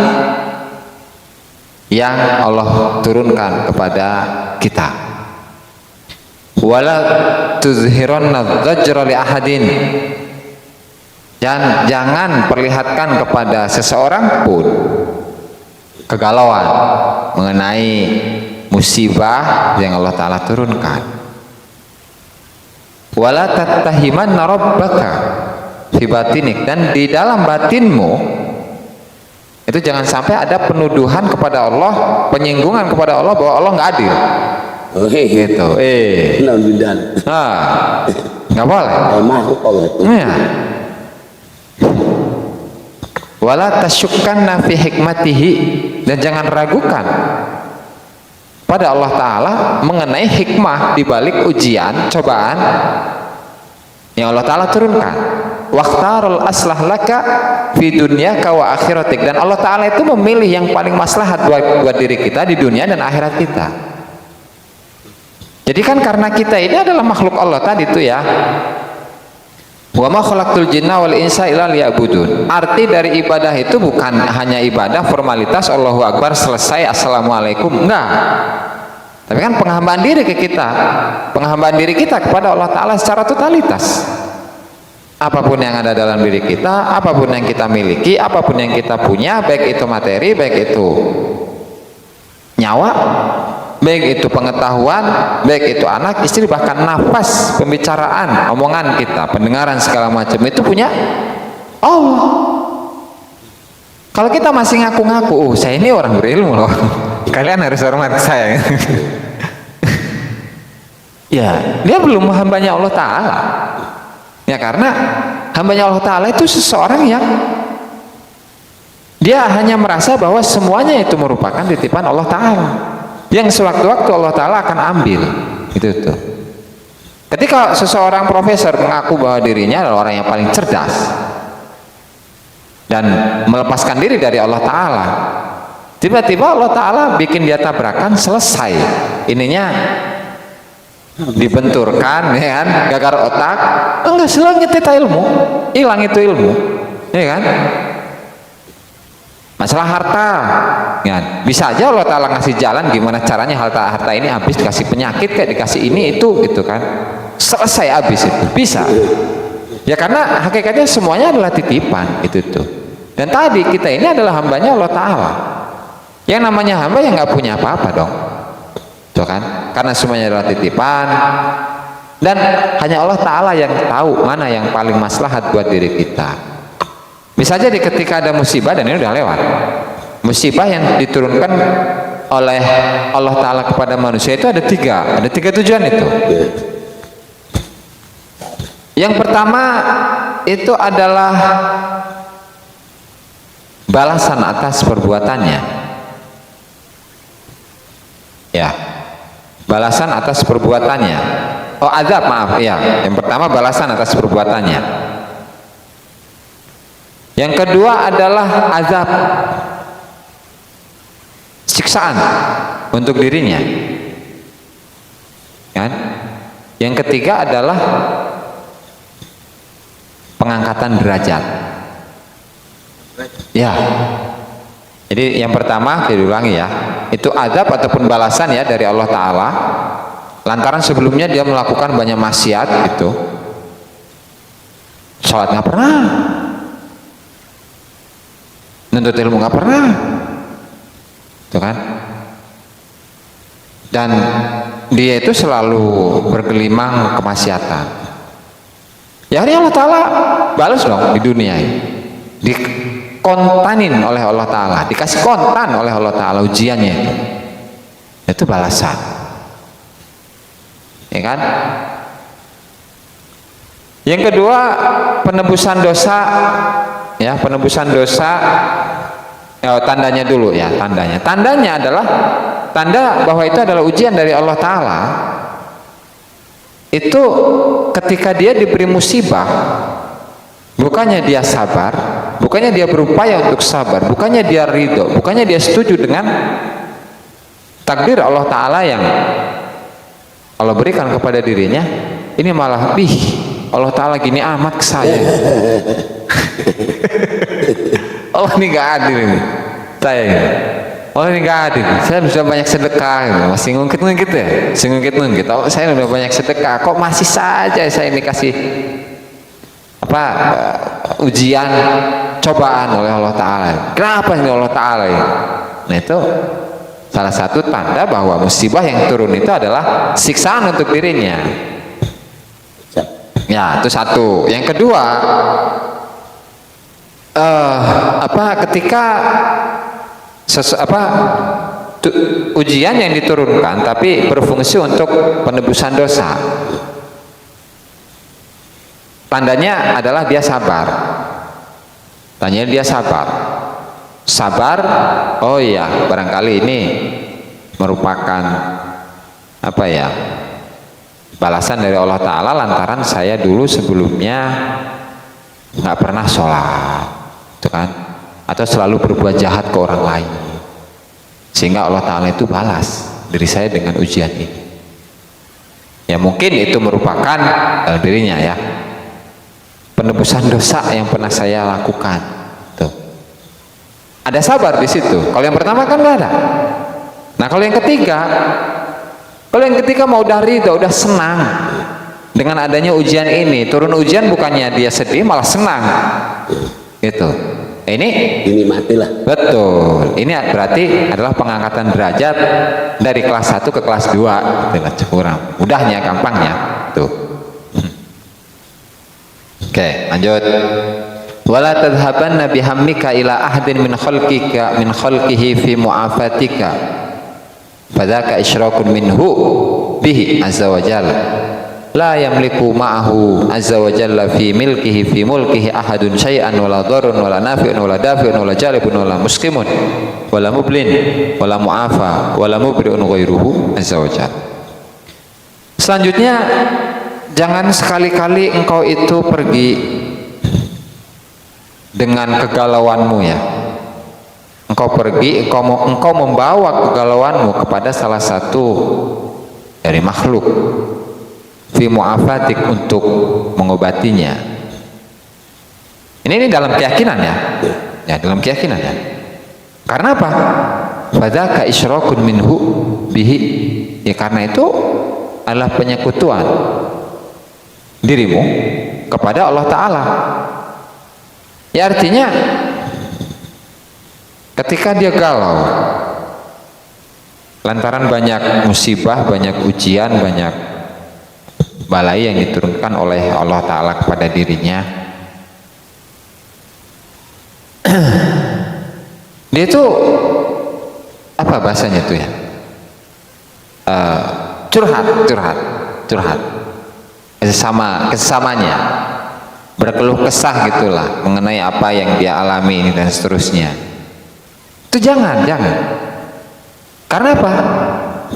yang Allah turunkan kepada kita. Wala tuzhiranna dhajra li ahadin, dan jangan perlihatkan kepada seseorang pun kegalauan mengenai musibah yang Allah Ta'ala turunkan. Wala tattahimanna rabbaka fi batinik, dan di dalam batinmu itu jangan sampai ada penuduhan kepada Allah, penyinggungan kepada Allah bahwa Allah nggak adil. Gitu. Nggak boleh. Ya. Wala tasyukkanna fi hikmatihi, dan jangan ragukan pada Allah Ta'ala mengenai hikmah di balik ujian, cobaan yang Allah Ta'ala turunkan. Waqtarul aslah laka fi dunyaka wa akhiratik, dan Allah Ta'ala itu memilih yang paling maslahat buat diri kita di dunia dan akhirat kita. Jadi kan karena kita ini adalah makhluk Allah tadi itu ya, wa ma khalaqtul jinna wal insa illa liya'budun. Arti dari ibadah itu bukan hanya ibadah formalitas Allahu Akbar selesai assalamualaikum, enggak. Tapi kan penghambaan diri ke kita, penghambaan diri kita kepada Allah Ta'ala secara totalitas. Apapun yang ada dalam diri kita, apapun yang kita miliki, apapun yang kita punya, baik itu materi, baik itu nyawa, baik itu pengetahuan, baik itu anak, istri, bahkan nafas, pembicaraan, omongan kita, pendengaran segala macam itu punya Allah. Kalau kita masih ngaku-ngaku, saya ini orang berilmu loh, kalian harus hormat saya. Ya, dia belum hambanya Allah Ta'ala. Ya, karena hambanya Allah Ta'ala itu seseorang yang dia hanya merasa bahwa semuanya itu merupakan titipan Allah Ta'ala yang sewaktu-waktu Allah Ta'ala akan ambil. Itu tuh. Ketika seseorang profesor mengaku bahwa dirinya adalah orang yang paling cerdas dan melepaskan diri dari Allah Ta'ala, tiba-tiba Allah Ta'ala bikin dia tabrakan, selesai ininya dibenturkan, ya kan, gagar otak, enggak, hilang itu ilmu, hilang itu ilmu, ya kan. Masalah harta, ya, bisa aja Allah Ta'ala ngasih jalan gimana caranya harta ini habis, dikasih penyakit kayak dikasih ini itu gitu kan, selesai habis itu, bisa ya, karena hakikatnya semuanya adalah titipan itu tuh. Dan tadi kita ini adalah hambanya Allah Ta'ala, yang namanya hamba yang nggak punya apa-apa dong tuh kan, karena semuanya adalah titipan dan hanya Allah Ta'ala yang tahu mana yang paling maslahat buat diri kita. Misalnya ketika ada musibah, dan ini udah lewat, musibah yang diturunkan oleh Allah Ta'ala kepada manusia itu ada tiga tujuan itu. Yang pertama itu adalah balasan atas perbuatannya, ya, balasan atas perbuatannya. Oh, azab, maaf ya, yang pertama balasan atas perbuatannya. Yang kedua adalah azab, siksaan untuk dirinya, kan? Yang ketiga adalah pengangkatan derajat. Ya, jadi yang pertama diulangi ya, itu azab ataupun balasan ya dari Allah Ta'ala, lantaran sebelumnya dia melakukan banyak maksiat gitu, sholat nggak pernah, nuntut ilmu nggak pernah, tuh kan? Dan dia itu selalu bergelimang kemaksiatan. Ya, ini Allah Ta'ala balas dong di dunia ini, dikontanin oleh Allah Ta'ala, dikasih kontan oleh Allah Ta'ala ujiannya itu balasan, ya kan? Yang kedua penebusan dosa. Ya, penebusan dosa, tandanya dulu ya, tandanya adalah tanda bahwa itu adalah ujian dari Allah Ta'ala. Itu ketika dia diberi musibah, bukannya dia sabar, bukannya dia berupaya untuk sabar, bukannya dia ridho, bukannya dia setuju dengan takdir Allah Ta'ala yang Allah berikan kepada dirinya, ini malah Allah Ta'ala gini amat ke saya. Allah ini gak adil ini, saya ini. Allah ini gak adil, saya sudah banyak sedekah ini. Masih ngungkit-ngungkit ya, oh, saya sudah banyak sedekah, kok masih saja saya ini kasih ujian, cobaan oleh Allah Ta'ala. Kenapa ini Allah Ta'ala ini? Nah, itu salah satu tanda bahwa musibah yang turun itu adalah siksaan untuk dirinya. Ya, itu satu. Yang kedua, ketika ujian yang diturunkan tapi berfungsi untuk penebusan dosa, tandanya adalah dia sabar. Tandanya dia sabar. Oh iya, barangkali ini merupakan balasan dari Allah Ta'ala lantaran saya dulu sebelumnya nggak pernah sholat, itu kan, atau selalu berbuat jahat ke orang lain, sehingga Allah Ta'ala itu balas diri saya dengan ujian ini. Ya, mungkin itu merupakan dirinya ya, penebusan dosa yang pernah saya lakukan. Tuh, ada sabar di situ. Kalau yang pertama kan nggak ada. Nah, kalau yang ketiga mau udah ridho, udah senang dengan adanya ujian ini, turun ujian bukannya dia sedih malah senang gitu. Ini matilah. Betul, ini berarti adalah pengangkatan derajat dari kelas 1 ke kelas 2 gitu, kurang mudahnya, gampangnya tuh. Oke, lanjut. Wala tadhhabanna bihammika ila ahdin min khalqihi fi mu'afatika fadzaka isyrakun minhu bihi azza wa jalla. La yamliku ma'ahu azza wa jalla fi mulkihi ahadun syai'an wala dharrun wala nafi'un wala dafi'un wala jalibun wala muslimun wala mublin wala mu'afa wala mubri'un ghairuhu azza wa jalla. Selanjutnya, jangan sekali-kali engkau itu pergi dengan kegalauanmu ya. Engkau pergi, engkau membawa kegalauanmu kepada salah satu dari makhluk fi mu'afatik untuk mengobatinya. Ini dalam keyakinan ya. Ya, dalam keyakinan ya. Karena apa? Fadzaka isyrakun minhu bihi. Ya karena itu adalah penyekutuan dirimu kepada Allah Ta'ala. Ya artinya ketika dia galau lantaran banyak musibah, banyak ujian, banyak balai yang diturunkan oleh Allah Ta'ala kepada dirinya, dia itu apa bahasanya tuh ya, curhat kesesamanya, berkeluh kesah gitulah mengenai apa yang dia alami ini dan seterusnya. Itu jangan. Karena apa?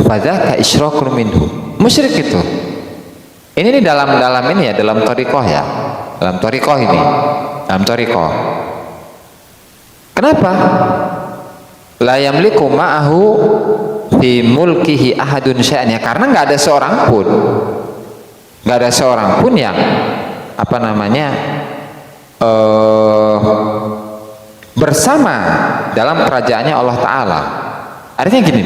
Fadzaka isyrakun minhu, musyrik itu. Ini dalam ini ya, dalam thariqah ya, dalam thariqah ini, dalam thariqah. Kenapa? La yamliku ma'ahu fi mulkihi ahadun syai'an, ya karena nggak ada seorang pun yang apa namanya bersama dalam kerajaannya Allah Ta'ala. Artinya gini,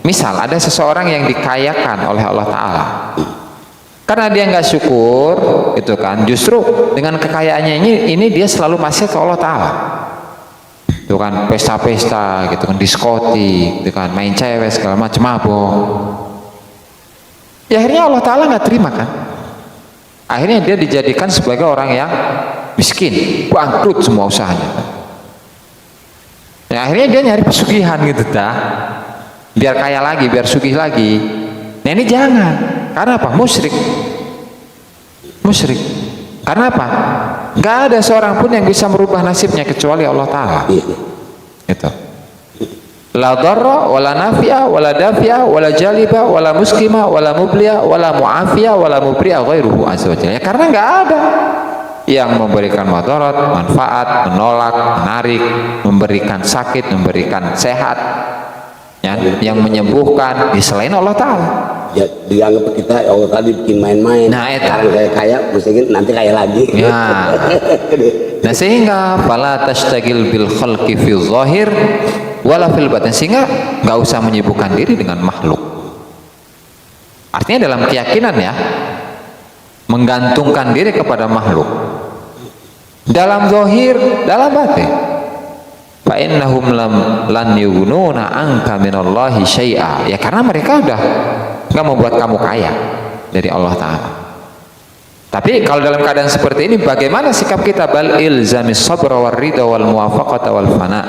misal ada seseorang yang dikayakan oleh Allah Ta'ala, karena dia nggak syukur gitu kan, justru dengan kekayaannya ini dia selalu maksiat ke Allah Ta'ala. Itu kan pesta-pesta gitu kan, diskotik gitu kan, main cewek segala macam, mabok. Ya akhirnya Allah Ta'ala nggak terima kan. Akhirnya dia dijadikan sebagai orang yang miskin, bangkrut semua usahanya. Ya akhirnya dia nyari pesugihan gitu dah, biar kaya lagi, biar sugih lagi. Nah ini jangan. Karena apa? Musyrik. Karena apa? Gak ada seorang pun yang bisa merubah nasibnya kecuali Allah Ta'ala. Itu. La dharra wala nafi'a wala dafi'a wala jaliba wala muskima wala mubliya wala mu'afiya wala mubri'a ghairuhu azza wa jalla. Ya, karena gak ada yang memberikan madarat, manfaat, menolak, menarik, memberikan sakit, memberikan sehat, ya, yang menyembuhkan di selain Allah Ta'ala. Ya, dianggap kita Allah tadi bikin main-main. Nah, sekarang kaya, mungkin nanti kaya lagi. Ya. Nah sehingga fala tashtagil bil khalqi fi zahir wala fil batin, sehingga nggak usah menyibukkan diri dengan makhluk. Artinya dalam keyakinan ya, menggantungkan diri kepada makhluk dalam zahir, dalam batin. Fa innahum lan yughnuna anka minallahi syai'a. Ya karena mereka udah nggak membuat kamu kaya dari Allah Ta'ala. Tapi kalau dalam keadaan seperti ini, bagaimana sikap kita? Bal ilzamis sabra war ridha wal muwafaqata wal fana.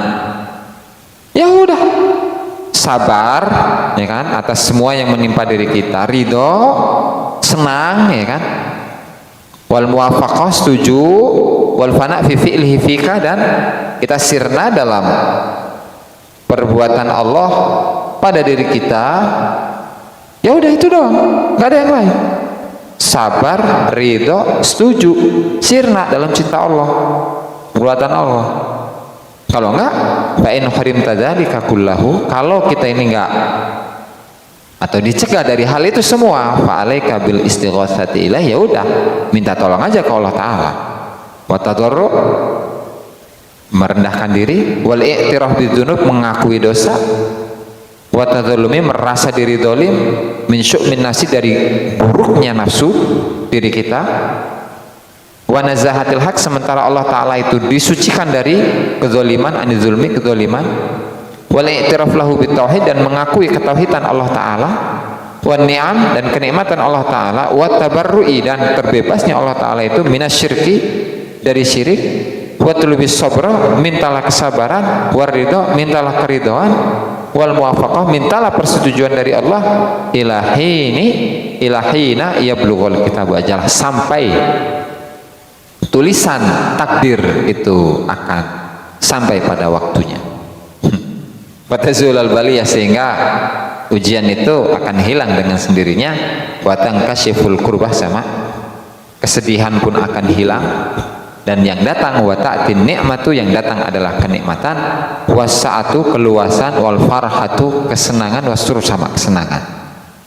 Ya udah, sabar ya kan atas semua yang menimpa diri kita, ridho, senang ya kan, wal muwafaqah, setuju, wal fana fi fi'lihi fika, dan kita sirna dalam perbuatan Allah pada diri kita. Ya udah itu doang, nggak ada yang lain. Sabar, ridho, setuju, sirna dalam cinta Allah, perbuatan Allah. Kalau enggak, fa in harimta dzalika kullahu, kalau kita ini enggak atau dicegah dari hal itu semua, fa alaika bil istighatsati ilaih, ya udah minta tolong aja ke Allah Ta'ala. Wa tadarru, merendahkan diri, wal i'tiraf bidzunub, mengakui dosa, wa tadzallumi, merasa diri zalim, min syu'min nafsi, dari buruknya nafsu diri kita, wa nazahatil haq, sementara Allah Ta'ala itu disucikan dari kezaliman, anizulmi, kezaliman, wal i'tiraf lahu bitauhid, dan mengakui ketauhidan Allah Ta'ala, wa ni'am, dan kenikmatan Allah Ta'ala, wa tabarru'i, dan terbebasnya Allah Ta'ala itu minasyirki, dari syirik, wa tulubis sabra, mintalah kesabaran, war ridho, mintalah keridhaan, wal muwafaqah, mintalah persetujuan dari Allah ilahina yablughul kitabu ajalah, sampai tulisan takdir itu akan sampai pada waktunya. Watazulal baliyah, sehingga ujian itu akan hilang dengan sendirinya. Watang kasyiful kurbah, sama kesedihan pun akan hilang. Dan yang datang wata'tin nikmatu, yang datang adalah kenikmatan, wasa'atu keluasan, wal farhatu kesenangan, wasrur sama kesenangan.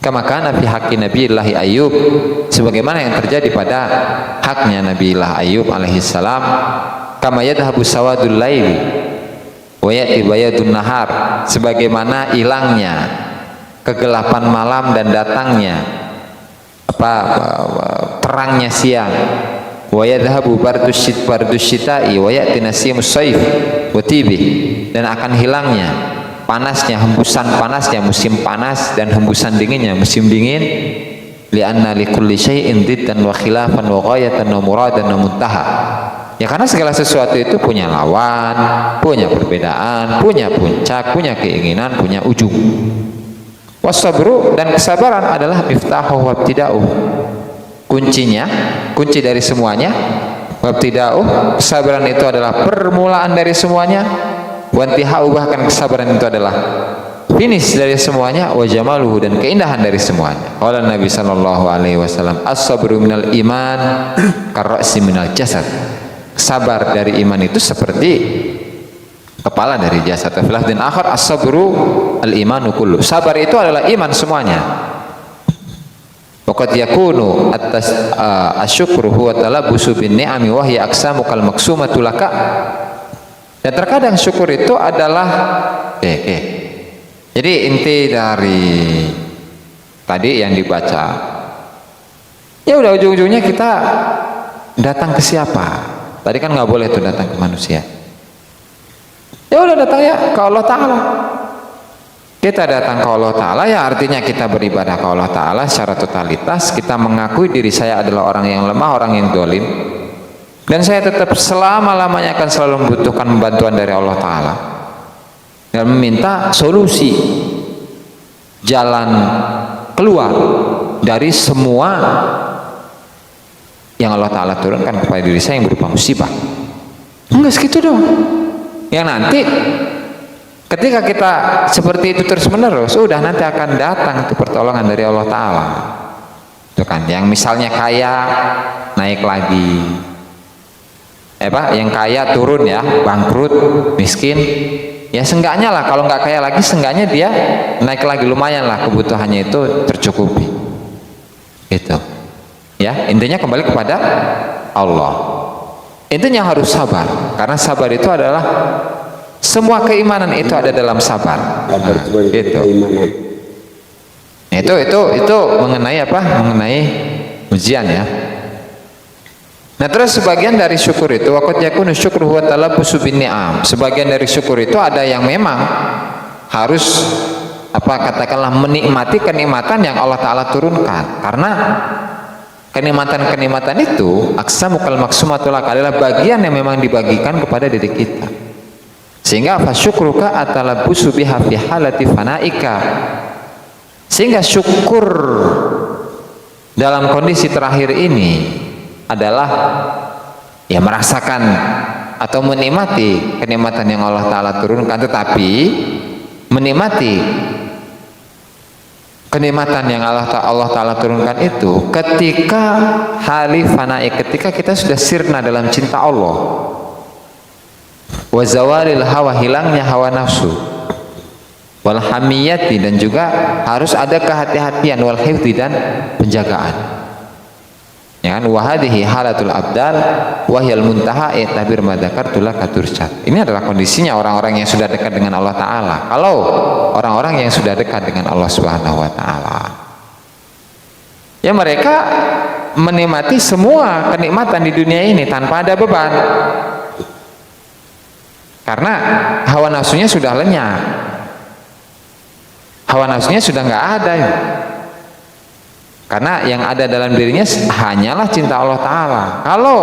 Kama kana fi haqqi Nabiyillahi Ayyub, sebagaimana yang terjadi pada haknya Nabiullah Ayyub alaihissalam. Kama yadhabu sawadul laili wa ya'ti bayadun nahar, sebagaimana hilangnya kegelapan malam dan datangnya terangnya siang. Wa yadhabu bardus syita'i wa ya'ti nasimus saif wa tibi, dan akan hilangnya panasnya, hembusan panasnya musim panas, dan hembusan dinginnya musim dingin. Li'anna likulli syai'in diddan wa khilafan wa ghayatan wa muradan wa muntaha, ya karena segala sesuatu itu punya lawan, punya perbedaan, punya puncak, punya keinginan, punya ujung. Wasabru, dan kesabaran adalah miftahu wabtida'u, kuncinya, kunci dari semuanya. Wabtida'u, kesabaran itu adalah permulaan dari semuanya. Wantihau, bahkan kesabaran itu adalah finish dari semuanya. Wa jamaluhu, dan keindahan dari semuanya. Qala Nabi sallallahu alaihi wasallam, as-sabru minal iman karra'si minal jasad. Sabar dari iman itu seperti kepala dari jasad. Filafdin akhar, as-sabru al-imanu kullu, sabar itu adalah iman semuanya. Waqad yakunu asyukru huwa talabbusu bin ni'ami wa hiya aqsamu kal maksumatu laka, dan terkadang syukur itu adalah jadi inti dari tadi yang dibaca, ya udah ujung-ujungnya kita datang ke siapa? Tadi kan nggak boleh tuh datang ke manusia. Ya udah datang ya ke Allah Ta'ala. Kita datang ke Allah Ta'ala, ya artinya kita beribadah ke Allah Ta'ala secara totalitas. Kita mengakui diri saya adalah orang yang lemah, orang yang dolim, dan saya tetap selama-lamanya akan selalu membutuhkan bantuan dari Allah Ta'ala, dan meminta solusi, jalan keluar dari semua yang Allah Ta'ala turunkan kepada diri saya yang berupa musibah. Enggak segitu dong. Yang nanti ketika kita seperti itu terus menerus, udah nanti akan datang itu pertolongan dari Allah Ta'ala. Itu kan, yang misalnya kaya naik lagi, yang kaya turun ya, bangkrut, miskin, ya seenggaknya lah, kalau nggak kaya lagi seenggaknya dia naik lagi, lumayan lah kebutuhannya itu tercukupi. Gitu. Ya, intinya kembali kepada Allah. Intinya harus sabar, karena sabar itu adalah semua keimanan itu ada dalam sabar. Gitu. Itu mengenai apa? Mengenai ujian ya. Nah, terus sebagian dari syukur itu waqad yakunu syukru huwa talabbusu bin ni'am. Sebagian dari syukur itu ada yang memang harus katakanlah menikmati kenikmatan yang Allah Ta'ala turunkan, karena kenikmatan-kenikmatan itu aqsamukal maksumatul adalah bagian yang memang dibagikan kepada diri kita, sehingga fasyukruka atalabbusu biha fi halati fanaika, sehingga syukur dalam kondisi terakhir ini adalah ya merasakan atau menikmati kenikmatan yang Allah Ta'ala turunkan, tetapi menikmati kenikmatan yang Allah Ta'ala turunkan itu ketika halifana'i, ketika kita sudah sirna dalam cinta Allah, wa zawalil hawa, hilangnya hawa nafsu, wal hamiyati, dan juga harus ada kehati-hatian, wal hifdi, dan penjagaan. Ya kan, wa hadhihi halatul abdal wa hiyal muntaha tabir madzakartu laka tursyad. Ini adalah kondisinya orang-orang yang sudah dekat dengan Allah Ta'ala. Kalau orang-orang yang sudah dekat dengan Allah Subhanahu wa Ta'ala, ya mereka menikmati semua kenikmatan di dunia ini tanpa ada beban, karena hawa nafsunya sudah lenyap, hawa nafsunya sudah nggak ada ya. Karena yang ada dalam dirinya hanyalah cinta Allah Ta'ala. Kalau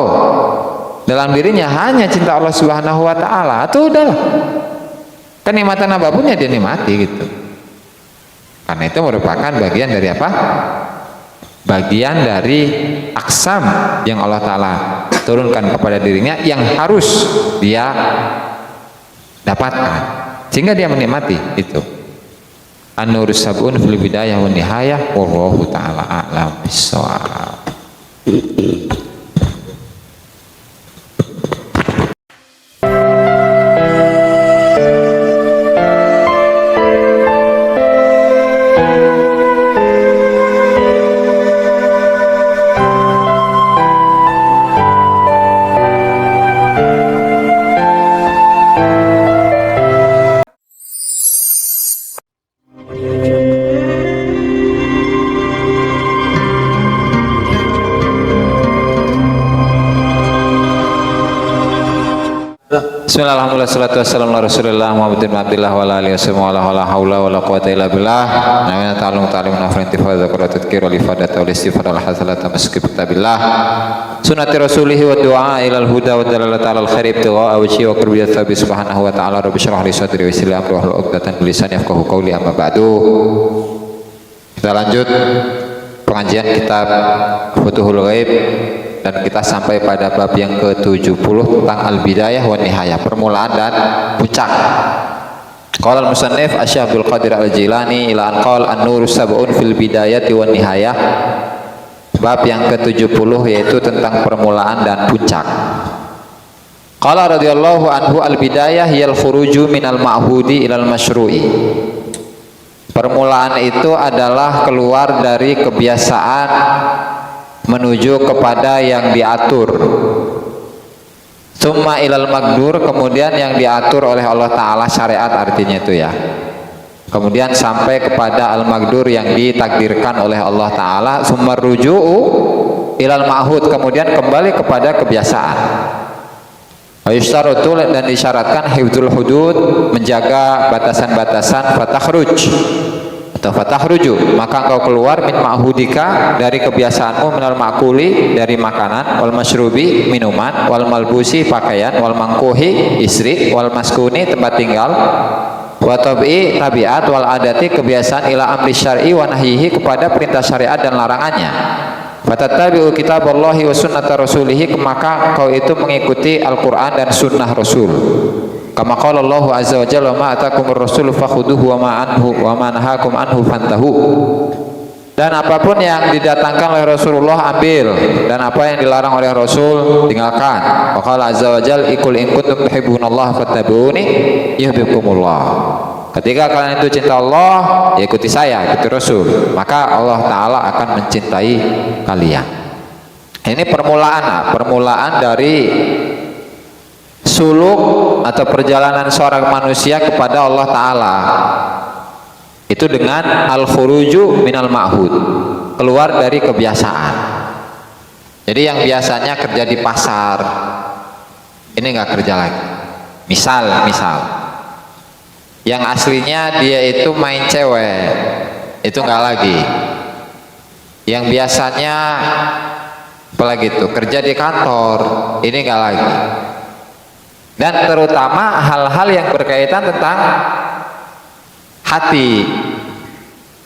dalam dirinya hanya cinta Allah Subhanahu wa Ta'ala, itu udahlah. Kenikmatan apapun ya dia nikmati gitu. Karena itu merupakan bagian dari apa? Bagian dari aksam yang Allah Ta'ala turunkan kepada dirinya yang harus dia dapatkan sehingga dia menikmati itu. An-Nurus Sab'un fil bidayah wa nihayah wallahu ta'ala a'lam bissawab. Bismillahirrahmanirrahim. Salatu wassalamu ala Rasulillah Muhammadin abdillah wa ala alihi wa la haula wa la quwata illa billah. Namanya ta'allum nafran tifadza qara tadhkir wal ifadata wal istifada wal hasalata masqi kitabillah. Sunnati rasulih wa du'a ilal huda wa dalalata alal khair ibtigha wajhi wa qurbiyat tabi subhanahu wa ta'ala rabbi shrah li sadri wa yassir li amri wahlul 'uqdatam min lisani yafqahu qawli amma ba'du. Kita lanjut pengajian kitab Futuhul Ghaib dan kita sampai pada bab yang ke-70 tentang al-bidayah wa nihayah, permulaan dan puncak. Qala al-musannif Asy-Syaikh Abdul Qadir Al-Jilani ila an qala an-nur sab'un fil bidayati wan nihayah. Bab yang ke-70 yaitu tentang permulaan dan puncak. Qala radhiyallahu anhu al-bidayah hiyal khuruju minal ma'hudi ilal masyru'i. Permulaan itu adalah keluar dari kebiasaan menuju kepada yang diatur. Tsumma ilal magdur, kemudian yang diatur oleh Allah Ta'ala, syariat artinya itu ya. Kemudian sampai kepada al-magdur yang ditakdirkan oleh Allah Ta'ala. Tsumma ruju'u ilal ma'hud, kemudian kembali kepada kebiasaan. Ayustaratu, dan disyaratkan hifdzul hudud, menjaga batasan-batasan, fatakhruj atau fatahruju, maka engkau keluar min ma'hudika, dari kebiasaanmu, minal ma'kuli, dari makanan, wal masyrubi, minuman, wal malbusi, pakaian, wal mangkuhi, istri, wal maskuni, tempat tinggal, wa tabi'i, tabiat, wal adati, kebiasaan, ila amri syar'i wa nahyihi, kepada perintah syariat dan larangannya. Fatatabi'u kitaballahi wa sunnata rasulihi, maka kau itu mengikuti Al-Quran dan sunnah Rasul. Kama qala Allahu azza wa jalla, ma atakumur rasulu fakhuduhu wa ma nahakum anhu fantahu. Dan apapun yang didatangkan oleh Rasulullah ambil, dan apa yang dilarang oleh Rasul tinggalkan. Wa qala azza wa jalla ikul in kuntum tuhibbunallaha fattabi'uni yuhibbukumullah. Ketika kalian itu cinta Allah, ya ikuti saya, ikuti Rasul, maka Allah Ta'ala akan mencintai kalian. Ini permulaan dari suluk atau perjalanan seorang manusia kepada Allah Ta'ala itu dengan al-khuruju minal ma'hud, keluar dari kebiasaan. Jadi yang biasanya kerja di pasar ini nggak kerja lagi. Misal yang aslinya dia itu main cewek, itu nggak lagi. Yang biasanya apalagi itu kerja di kantor, ini nggak lagi. Dan terutama hal-hal yang berkaitan tentang hati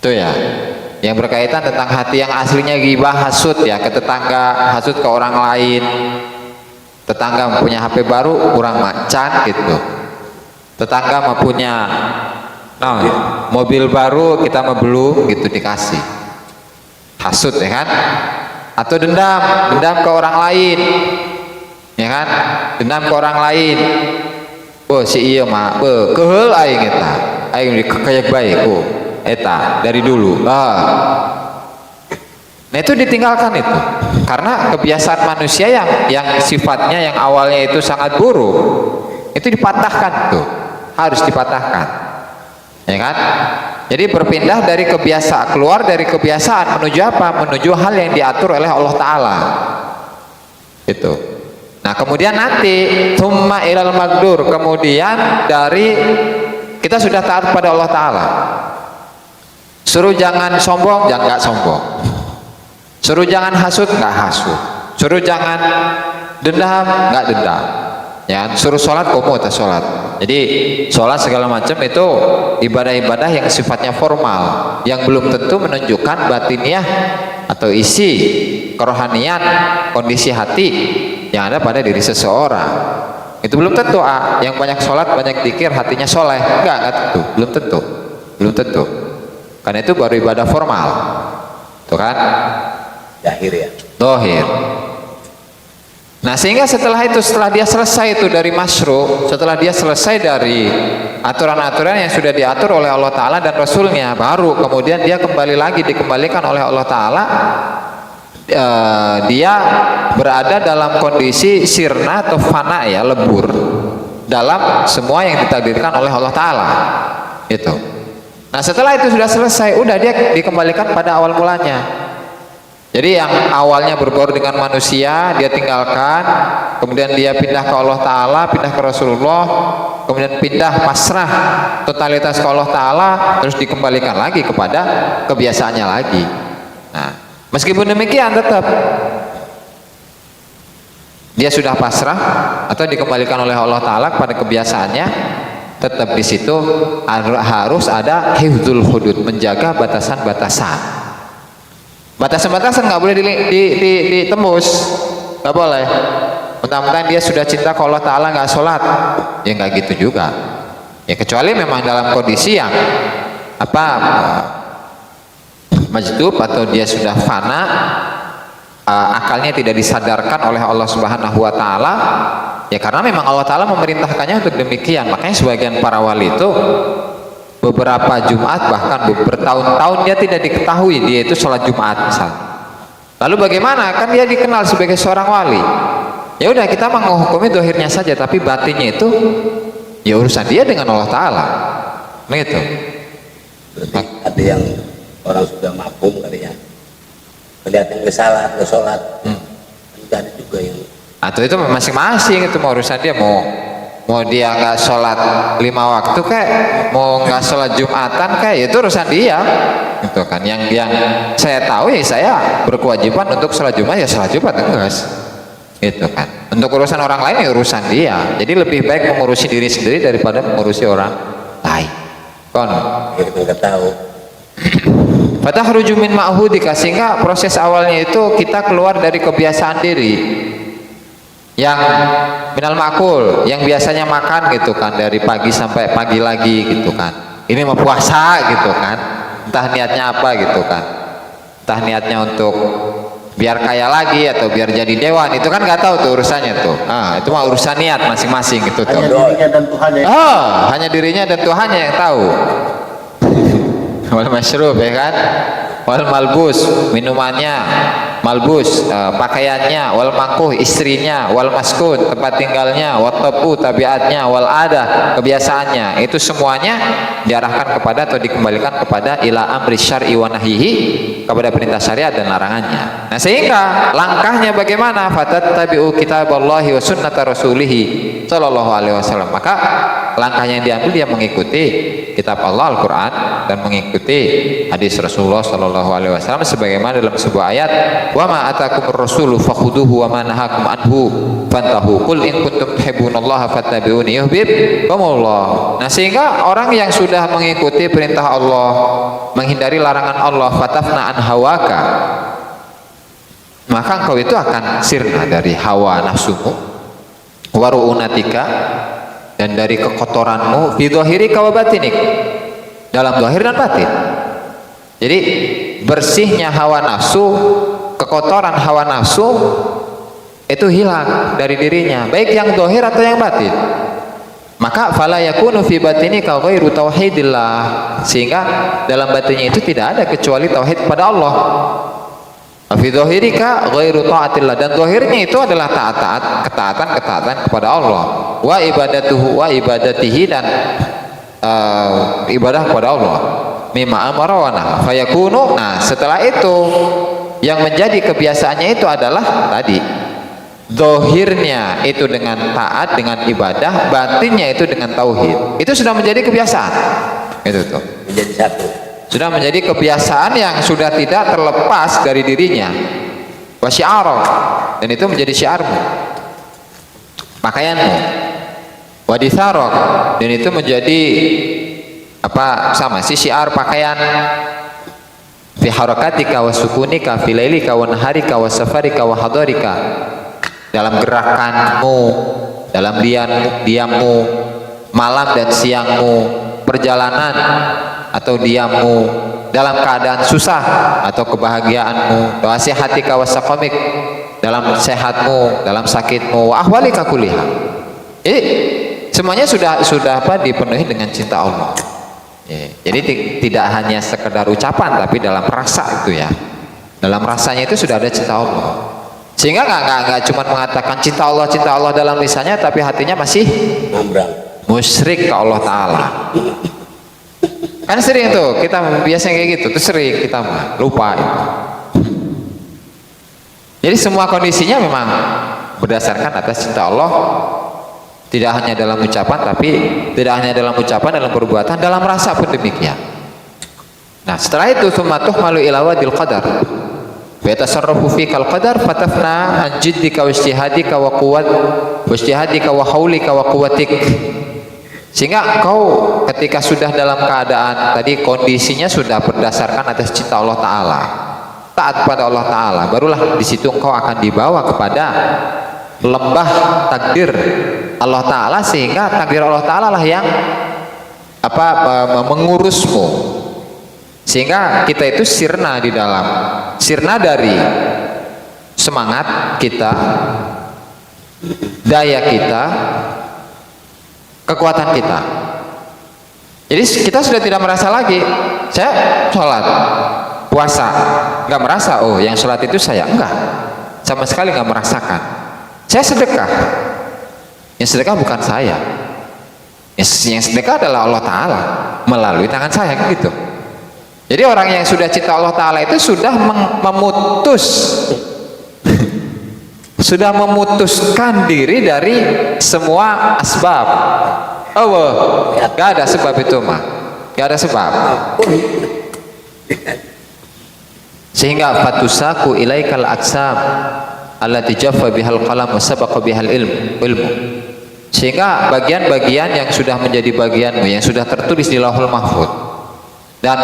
itu ya, yang berkaitan tentang hati, yang aslinya ghibah, hasud ya ke tetangga, hasud ke orang lain, tetangga mempunyai HP baru kurang macan gitu, tetangga mempunyai mobil baru kita mau belum gitu dikasih, hasud ya kan, atau dendam ke orang lain ya kan, dendam ke orang lain. Oh si iya mah keheul aing eta, aing kayak baik eta dari dulu. Nah itu ditinggalkan itu, karena kebiasaan manusia yang sifatnya yang awalnya itu sangat buruk, itu dipatahkan tuh, harus dipatahkan, ya kan? Jadi berpindah dari kebiasaan, keluar dari kebiasaan menuju apa? Menuju hal yang diatur oleh Allah Ta'ala itu. Nah kemudian nanti thumma ilal magdur, kemudian dari kita sudah taat pada Allah Ta'ala, suruh jangan sombong, jangan nggak sombong, suruh jangan hasud, nggak hasud, suruh jangan dendam, nggak dendam, Ya, suruh sholat kamu tak sholat. Jadi sholat segala macam itu ibadah-ibadah yang sifatnya formal, yang belum tentu menunjukkan batiniah atau isi kerohanian, kondisi hati yang ada pada diri seseorang. Itu belum tentu. Yang banyak sholat, banyak zikir, hatinya soleh, enggak tentu, belum tentu. Karena itu baru ibadah formal, tuh kan? Zahir ya. Dohir. Nah, sehingga setelah dia selesai itu dari masyru', setelah dia selesai dari aturan-aturan yang sudah diatur oleh Allah Ta'ala dan Rasulnya, baru kemudian dia dikembalikan oleh Allah Ta'ala, dia berada dalam kondisi sirna atau fana, ya, lebur dalam semua yang ditakdirkan oleh Allah Ta'ala itu. Nah, setelah itu sudah selesai, udah dia dikembalikan pada awal mulanya. Jadi yang awalnya berbaur dengan manusia dia tinggalkan, kemudian dia pindah ke Allah Ta'ala, pindah ke Rasulullah, kemudian pindah pasrah totalitas ke Allah Ta'ala, terus dikembalikan lagi kepada kebiasaannya lagi. Nah, meskipun demikian tetap dia sudah pasrah atau dikembalikan oleh Allah Ta'ala kepada kebiasaannya, tetap di situ harus ada hifdzul hudud, menjaga batasan-batasan. Batasan-batasan nggak boleh ditembus, nggak boleh. Mentang-mentang dia sudah cinta ke Allah Ta'ala nggak sholat, ya nggak gitu juga. Ya kecuali memang dalam kondisi yang majdub atau dia sudah fana, akalnya tidak disadarkan oleh Allah Subhanahu Wa Ta'ala. Ya karena memang Allah Ta'ala memerintahkannya untuk demikian. Makanya sebagian para wali itu beberapa Jumat bahkan bertahun-tahun dia tidak diketahui dia itu sholat Jumat misalnya. Lalu bagaimana? Kan dia dikenal sebagai seorang wali. Ya udah, kita menghukumi dohirnya saja, tapi batinnya itu ya urusan dia dengan Allah Ta'ala. Begitu. Berarti ada yang orang sudah mafhum kali ya, kelihatan ke sholat, ada juga yang atau itu masing-masing, itu mau urusan dia, mau dia nggak sholat 5 waktu kayak, mau nggak sholat Jumatan kayak, itu urusan dia gitu kan. Yang saya tahu ya, saya berkewajiban untuk sholat Jumat, ya sholat Jumat enggak gitu kan. Untuk urusan orang lain ya urusan dia. Jadi lebih baik mengurusi diri sendiri daripada mengurusi orang lain. Kon kita nggak tahu. Fatahruju min ma'hudika, sehingga proses awalnya itu kita keluar dari kebiasaan diri yang minal makul, yang biasanya makan gitu kan dari pagi sampai pagi lagi gitu kan. Ini mau puasa gitu kan, entah niatnya apa gitu kan, entah niatnya untuk biar kaya lagi atau biar jadi dewan, itu kan nggak tahu tuh urusannya tuh. Itu mah urusan niat masing-masing gitu tuh. Hanya dirinya dan Tuhannya. Hanya dirinya dan Tuhannya yang tahu. Wal masyrub, ya kan, wal malbus, minumannya, malbus, pakaiannya, wal makuh, istrinya, wal maskun, tempat tinggalnya, wal tabu, tabiatnya, wal ada, kebiasaannya. Itu semuanya diarahkan kepada atau dikembalikan kepada ila amri syar'i wa nahyihi, kepada perintah syariat dan larangannya. Nah, sehingga langkahnya bagaimana? Fatattabi'u kitaballahi wa sunnata rasulihi sallallahu alaihi wasallam. Maka langkahnya yang diambil dia mengikuti kitab Allah Al-Quran dan mengikuti hadis Rasulullah sallallahu alaihi wasallam, sebagaimana dalam sebuah ayat, wa ma atakumur rasulu fakhuduhu wa ma nahakum anhu fantahu qul in kuntum tuhibbunallaha fattabi'uni yuhibbukumullah. Nah, sehingga orang yang sudah mengikuti perintah Allah, menghindari larangan Allah, fatafna an hawaka, maka engkau itu akan sirna dari hawa nafsumu, waru'unatika, dan dari kekotoranmu, fi dhahirika wa batinik, dalam zahir dan batin. Jadi bersihnya hawa nafsu, kekotoran hawa nafsu itu hilang dari dirinya, baik yang zahir atau yang batin. Maka fala yakunu fi batinika ghairu tauhidillah, sehingga dalam batinnya itu tidak ada kecuali tauhid kepada Allah. Fi dhahirika ghairu taatillah, dan zahirnya itu adalah ketaatan kepada Allah, wa ibadatuhu wa ibadatihi, dan ibadah kepada Allah, mimma amara wa naha fayakunu. Nah, setelah itu yang menjadi kebiasaannya itu adalah tadi zahirnya itu dengan taat, dengan ibadah, batinnya itu dengan tauhid. Itu sudah menjadi kebiasaan. Itu tuh Menjadi satu. sudah menjadi kebiasaan yang sudah tidak terlepas dari dirinya. Wa syi'ara, dan itu menjadi syiarmu. pakaianmu. Waditharok, dan itu menjadi sama si syiar pakaian. Fi harakatika wa sukunika fi lailika wa naharika wa safarika wa hadarika, dalam gerakanmu, dalam diammu, malam dan siangmu, perjalanan atau diammu, dalam keadaan susah atau kebahagiaanmu, wa sihatika wa saqamik, dalam sehatmu, dalam sakitmu, wa ahwalika kulliha. Semuanya sudah dipenuhi dengan cinta Allah. Jadi tidak hanya sekedar ucapan, tapi dalam rasa itu ya. Dalam rasanya itu sudah ada cinta Allah. Sehingga nggak cuma mengatakan cinta Allah dalam lisannya, tapi hatinya masih musyrik ke Allah Ta'ala. Kan sering tuh kita biasanya kayak gitu, tuh sering kita lupa itu. Jadi semua kondisinya memang berdasarkan atas cinta Allah. Tidak hanya dalam ucapan, tapi tidak hanya dalam ucapan, dalam perbuatan, dalam rasa pun demikian. Nah, setelah itu tsumatuh malu ilawadil qadar. Wa yatasarrafu fikal qadar fatafna an jiddika wa ijtihadika wa quwwat wa ijtihadika wa haulika wa quwwatik. Sehingga engkau ketika sudah dalam keadaan tadi kondisinya sudah berdasarkan atas cinta Allah Ta'ala, taat pada Allah Ta'ala, barulah di situ engkau akan dibawa kepada lembah takdir Allah Ta'ala, sehingga takdir Allah Ta'ala lah yang mengurusmu, sehingga kita itu sirna dari semangat kita, daya kita, kekuatan kita. Jadi kita sudah tidak merasa lagi saya sholat puasa nggak merasa yang sholat itu saya, enggak, sama sekali nggak merasakan. Saya sedekah, yang sedekah bukan saya, yang sedekah adalah Allah Ta'ala melalui tangan saya, gitu. Jadi orang yang sudah cinta Allah Ta'ala itu sudah sudah memutuskan diri dari semua asbab. Gak ada sebab itu mah, gak ada sebab. Sehingga fatusaku ilaikal aksam allati jaffa bihal qalam wa sabaqa bihal ilmu. Sehingga bagian-bagian yang sudah menjadi bagianmu, yang sudah tertulis di Lauhul Mahfuz dan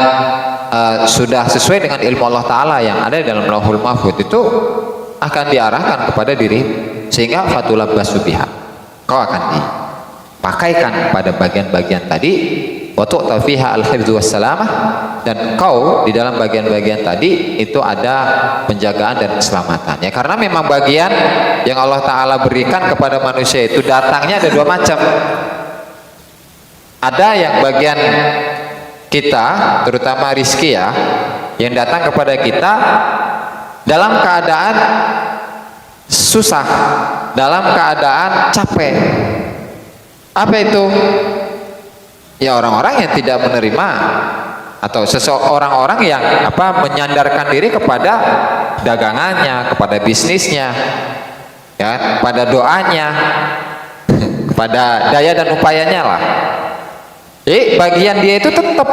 sudah sesuai dengan ilmu Allah Ta'ala yang ada di dalam Lauhul Mahfuz, itu akan diarahkan kepada diri, sehingga fatulabbasu biha, kau akan dipakaikan pada bagian-bagian tadi, wa tu'ta fiha al-hifdzu wassalamah, dan kau di dalam bagian-bagian tadi itu ada penjagaan dan keselamatan. Ya, karena memang bagian yang Allah Ta'ala berikan kepada manusia itu datangnya ada dua macam. Ada yang bagian kita, terutama rizki ya, yang datang kepada kita dalam keadaan susah, dalam keadaan capek. Apa itu? Ya, orang-orang yang tidak menerima, atau seseorang-orang yang menyandarkan diri kepada dagangannya, kepada bisnisnya, ya, kepada doanya, kepada daya dan upayanya lah. Jadi bagian dia itu tetap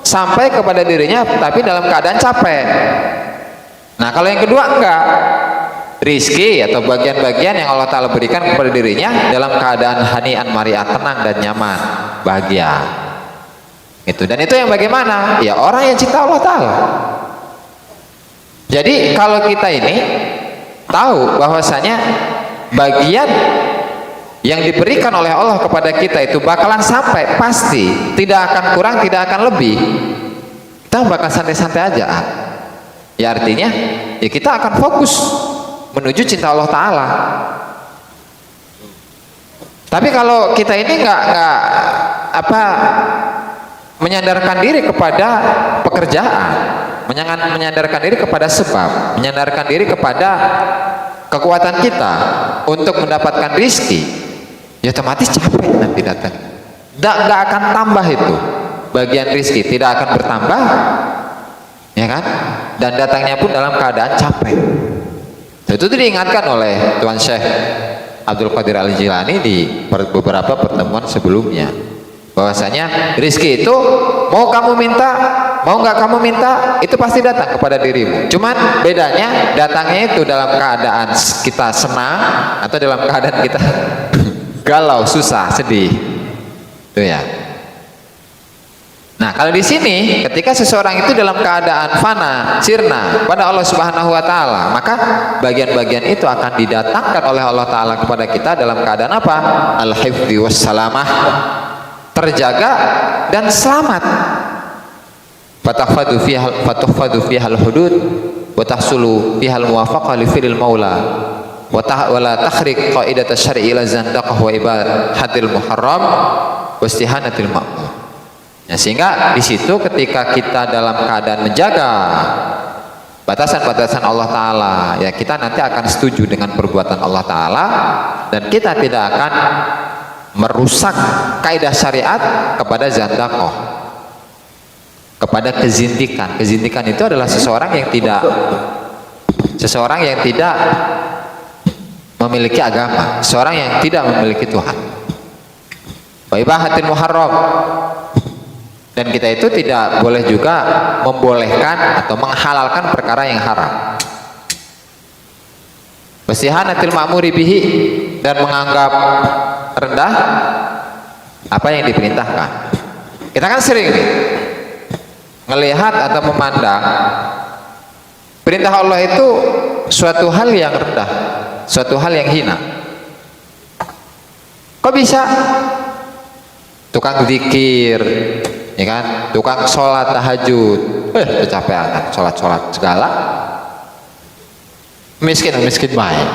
sampai kepada dirinya, tapi dalam keadaan capek. Nah, kalau yang kedua enggak, rizki atau bagian-bagian yang Allah Ta'ala berikan kepada dirinya dalam keadaan hani'an mari'ah, tenang dan nyaman, bahagia. Itu. Dan itu yang bagaimana? Ya, orang yang cinta Allah Ta'ala. Jadi kalau kita ini tahu bahwasanya bagian yang diberikan oleh Allah kepada kita itu bakalan sampai, pasti, tidak akan kurang, tidak akan lebih, kita bakal santai-santai aja. Ya, artinya ya kita akan fokus menuju cinta Allah Ta'ala. Tapi kalau kita ini nggak menyandarkan diri kepada pekerjaan, menyandarkan diri kepada sebab, menyandarkan diri kepada kekuatan kita untuk mendapatkan rizki, ya otomatis capek nanti datang. Nggak akan tambah itu bagian rizki, tidak akan bertambah, ya kan? Dan datangnya pun dalam keadaan capek. Itu diingatkan oleh Tuan Syekh Abdul Qadir Al-Jilani di beberapa pertemuan sebelumnya, bahwasanya rizki itu mau kamu minta mau nggak kamu minta, itu pasti datang kepada dirimu. Cuman bedanya datangnya itu dalam keadaan kita senang atau dalam keadaan kita galau, susah, sedih. Itu ya. Nah, kalau di sini ketika seseorang itu dalam keadaan fana, sirna pada Allah Subhanahu wa taala, maka bagian-bagian itu akan didatangkan oleh Allah taala kepada kita dalam keadaan apa? Al-hifdzi wassalamah, terjaga dan selamat. Fatahfadu fiha al-hudud wa tahsulu fiha al-muwafaqah li fi'lil maula wa la takhriq qaidat asy-syar'i ila zandaqah wa ibahatil muharram wa istihanatil ma'mur. Ya, sehingga di situ ketika kita dalam keadaan menjaga batasan-batasan Allah Ta'ala, ya kita nanti akan setuju dengan perbuatan Allah Ta'ala dan kita tidak akan merusak kaidah syariat kepada zandakoh, kepada kezindikan. Kezindikan itu adalah seseorang yang tidak memiliki agama, seseorang yang tidak memiliki Tuhan. Wa ibahatil muharram, dan kita itu tidak boleh juga membolehkan atau menghalalkan perkara yang haram. Wasihanatil ma'muri bihi, dan menganggap rendah apa yang diperintahkan. Kita kan sering nih melihat atau memandang perintah Allah itu suatu hal yang rendah, suatu hal yang hina. Kok bisa? Tukang zikir, ya kan, tukang sholat tahajud, kecapean, sholat segala, miskin baik,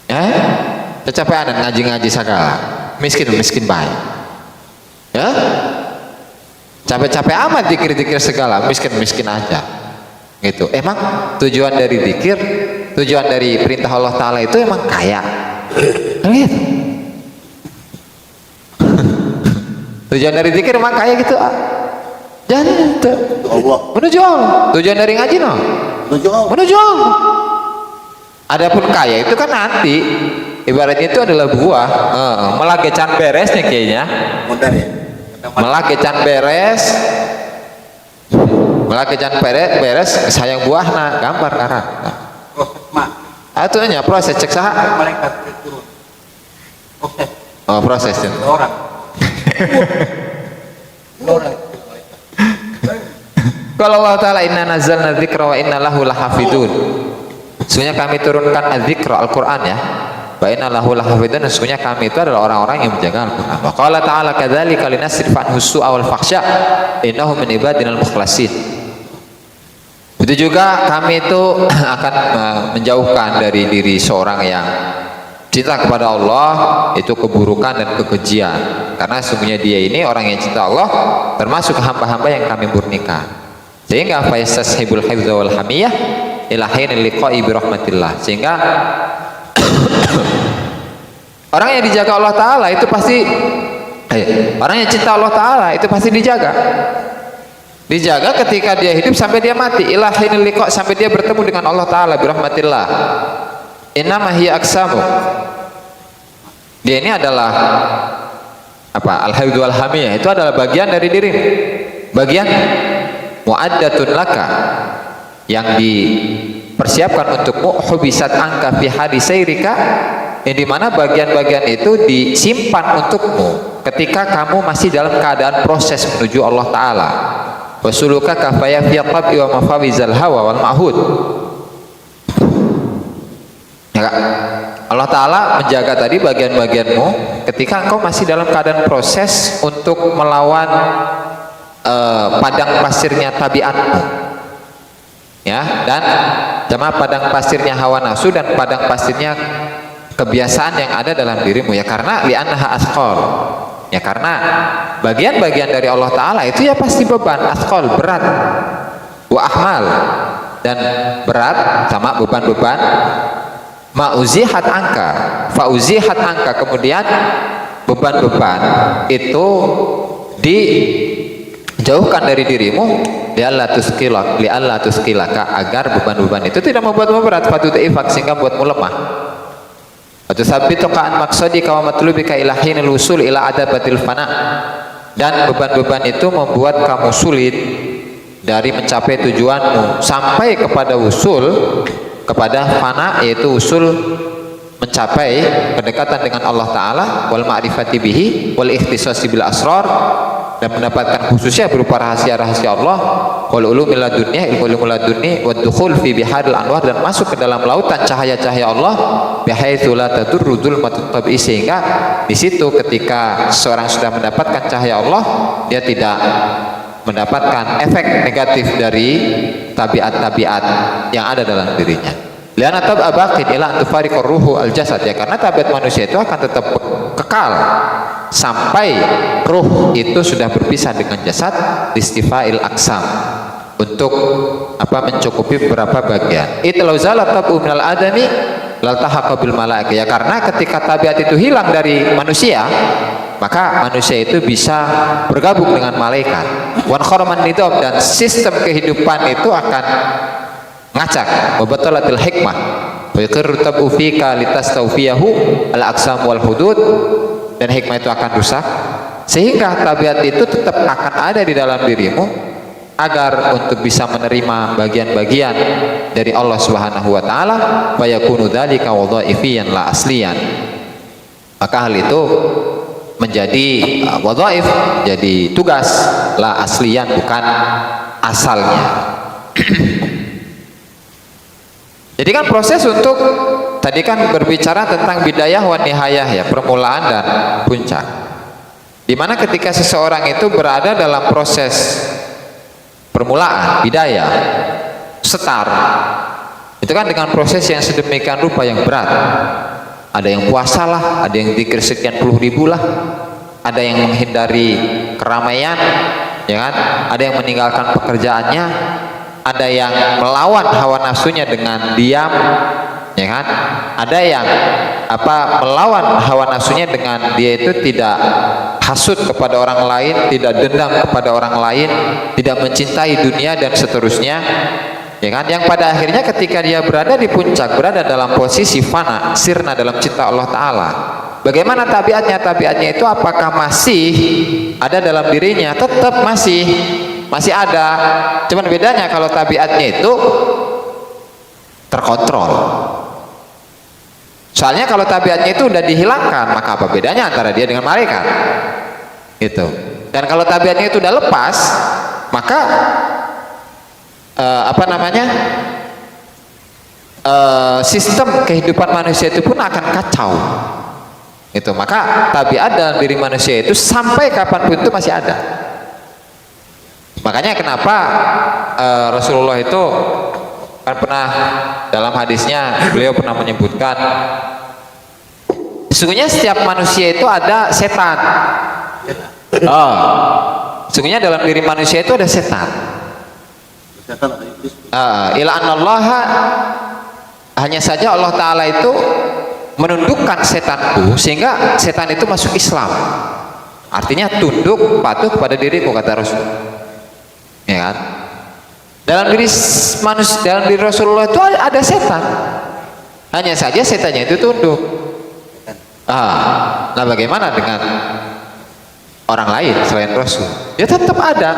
ya, kecapean ngaji segala, miskin baik, ya, capek amat dikir segala, miskin aja, gitu. Emang tujuan dari zikir, tujuan dari perintah Allah Taala itu emang kaya, gitu. Tujuan dari zikir emang kaya gitu, jangan itu menuju Allah. Tujuan dari ngaji no menuju Allah. Adapun kaya itu kan nanti ibaratnya itu adalah buah, melage can beres nih kayaknya, melage can beres sayang buah nah gambar karat. Atunya proses cek saha proses itu kalau Allah Ta'ala inna nazzalna dzikra wa inna lahu lahafidun, sesungguhnya kami turunkan adzikra Al-Quran, ya, wa inna lahu lahafidun, sesungguhnya kami itu adalah orang-orang yang menjaga Al-Quran. Wa qala ta'ala kadzalika linasrifa anhu su'a wal fakhsya innahu min ibadinal mukhlasin. Itu juga kami itu akan menjauhkan dari diri seorang yang cinta kepada Allah itu keburukan dan kekejian, karena sesungguhnya dia ini orang yang cinta Allah, termasuk hamba-hamba yang kami murnikan. Sehingga faistashibul hifdza wal hamiyah ila hinil liqa'i bi rahmatillah, sehingga orang yang dijaga Allah Taala itu pasti orang yang cinta Allah Taala itu pasti dijaga ketika dia hidup sampai dia mati, ila hinil liqa', sampai dia bertemu dengan Allah Taala bi rahmatillah. Innama hiya aksamu, dia ini adalah apa? Al-hifdzu wal hamiyah itu adalah bagian dari dirimu, bagian mu'addatun laka, yang dipersiapkan untukmu, hubisat angka fi hadisairika, yang dimana bagian-bagian itu disimpan untukmu ketika kamu masih dalam keadaan proses menuju Allah Ta'ala. Wasuluka kafaya fi tabi wa mafawizal hawa wal ma'hud. Ya, Allah Ta'ala menjaga tadi bagian-bagianmu ketika engkau masih dalam keadaan proses untuk melawan padang pasirnya tabiatmu, ya, dan sama padang pasirnya hawa nafsu dan padang pasirnya kebiasaan yang ada dalam dirimu, ya, karena li'annaha asqal, ya, karena bagian-bagian dari Allah Ta'ala itu ya pasti beban, asqal, berat, wa ahmal, dan berat sama beban-beban. Ma'uzihat angka, fa'uzihat angka, kemudian beban-beban itu dijauhkan dari dirimu, li'alla tuskilaka, agar beban-beban itu tidak membuatmu berat, fatut'ifak, sehingga membuatmu lemah. Fatusabituka an maqsadika wa matlubika ila hinil usul ila adabatil fana, dan beban-beban itu membuat kamu sulit dari mencapai tujuanmu sampai kepada usul kepada fana, yaitu usul mencapai kedekatan dengan Allah Ta'ala, wal ma'rifati bihi wal ikhtisasi bil asrar, dan mendapatkan khususnya berupa rahasia-rahasia Allah, wal ulumil ladunni, ilmu ladunni, wad dukhul fi biharil anwar, dan masuk ke dalam lautan cahaya-cahaya Allah, bihaitsu la tadurru dzulmatut tabi'i, sehingga di situ ketika seorang sudah mendapatkan cahaya Allah, dia tidak mendapatkan efek negatif dari tabiat-tabiat yang ada dalam dirinya. Liana tab'a baqin ila an tufariqur ruhu al jasad, ya, karena tabiat manusia itu akan tetap kekal sampai ruh itu sudah berpisah dengan jasad, istifa'il aksam, untuk mencukupi beberapa bagian. Itlau zalat tabu minal adami laltahaqa bil malaika, ya, karena ketika tabiat itu hilang dari manusia, maka manusia itu bisa bergabung dengan malaikat. Wan kharaman nidam, dan sistem kehidupan itu akan ngacak. Wa batalatil hikmah wa yaqirru tabu fika litastawfiyahu al aqsam wal hudud, dan hikmah itu akan rusak, sehingga tabiat itu tetap akan ada di dalam dirimu agar untuk bisa menerima bagian-bagian dari Allah Subhanahu wa taala, fa yakunu dzalika wadhaifiyan la asliyan, maka hal itu menjadi wadhaif, jadi tugas, la asliyan, bukan asalnya. Jadi kan proses untuk tadi kan berbicara tentang bidayah wa nihayah, ya, permulaan dan puncak. Dimana ketika seseorang itu berada dalam proses permulaan, bidayah, setar, itu kan dengan proses yang sedemikian rupa yang berat. Ada yang puasa lah, ada yang zikir sekian puluh ribu lah, ada yang menghindari keramaian, ya kan? Ada yang meninggalkan pekerjaannya, ada yang melawan hawa nafsunya dengan diam, ya kan? Ada yang melawan hawa nafsunya dengan dia itu tidak hasud kepada orang lain, tidak dendam kepada orang lain, tidak mencintai dunia dan seterusnya, ya kan? Yang pada akhirnya ketika dia berada di puncak, berada dalam posisi fana, sirna dalam cinta Allah Ta'ala, bagaimana tabiatnya? Tabiatnya itu apakah masih ada dalam dirinya? Tetap masih ada, cuman bedanya kalau tabiatnya itu terkontrol. Soalnya kalau tabiatnya itu udah dihilangkan, maka apa bedanya antara dia dengan malaikat? Gitu. Dan kalau tabiatnya itu udah lepas, maka sistem kehidupan manusia itu pun akan kacau. Itu, maka tabiat dalam diri manusia itu sampai kapanpun itu masih ada. Makanya kenapa Rasulullah itu kan pernah dalam hadisnya beliau pernah menyebutkan, sesungguhnya setiap manusia itu ada setan. Sesungguhnya dalam diri manusia itu ada setan. Ila anallaha, hanya saja Allah Ta'ala itu menundukkan setanku sehingga setan itu masuk Islam. Artinya tunduk, patuh kepada diriku, kata Rasul. Ya kan? Dalam diri manusia, dalam diri Rasulullah itu ada setan. Hanya saja setannya itu tunduk. Nah, bagaimana dengan orang lain selain Rasul? Ya tetap ada.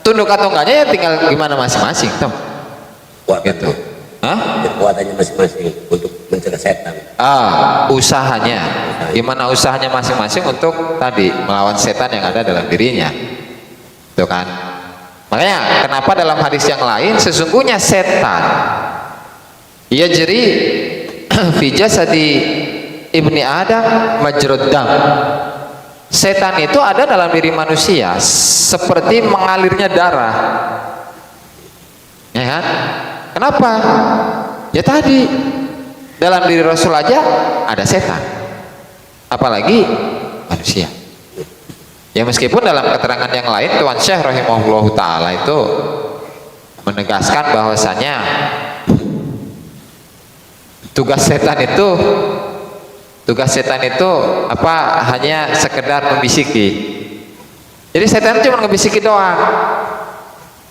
Tunduk atau enggaknya ya tinggal gimana masing-masing, tem. Gitu. Kekuatannya masing-masing untuk mencegah setan. Usahanya. Gimana usahanya masing-masing untuk tadi melawan setan yang ada dalam dirinya. Itu kan. Makanya kenapa dalam hadis yang lain sesungguhnya setan yajri fi jasadi ibni Adam majrad dam. Setan itu ada dalam diri manusia seperti mengalirnya darah. Ya kan? Kenapa? Ya tadi dalam diri Rasul aja ada setan. Apalagi manusia. Ya meskipun dalam keterangan yang lain Tuan Syekh rahimahullahu ta'ala itu menegaskan bahwasanya tugas setan itu hanya sekedar membisiki. Jadi setan cuma ngebisiki doang.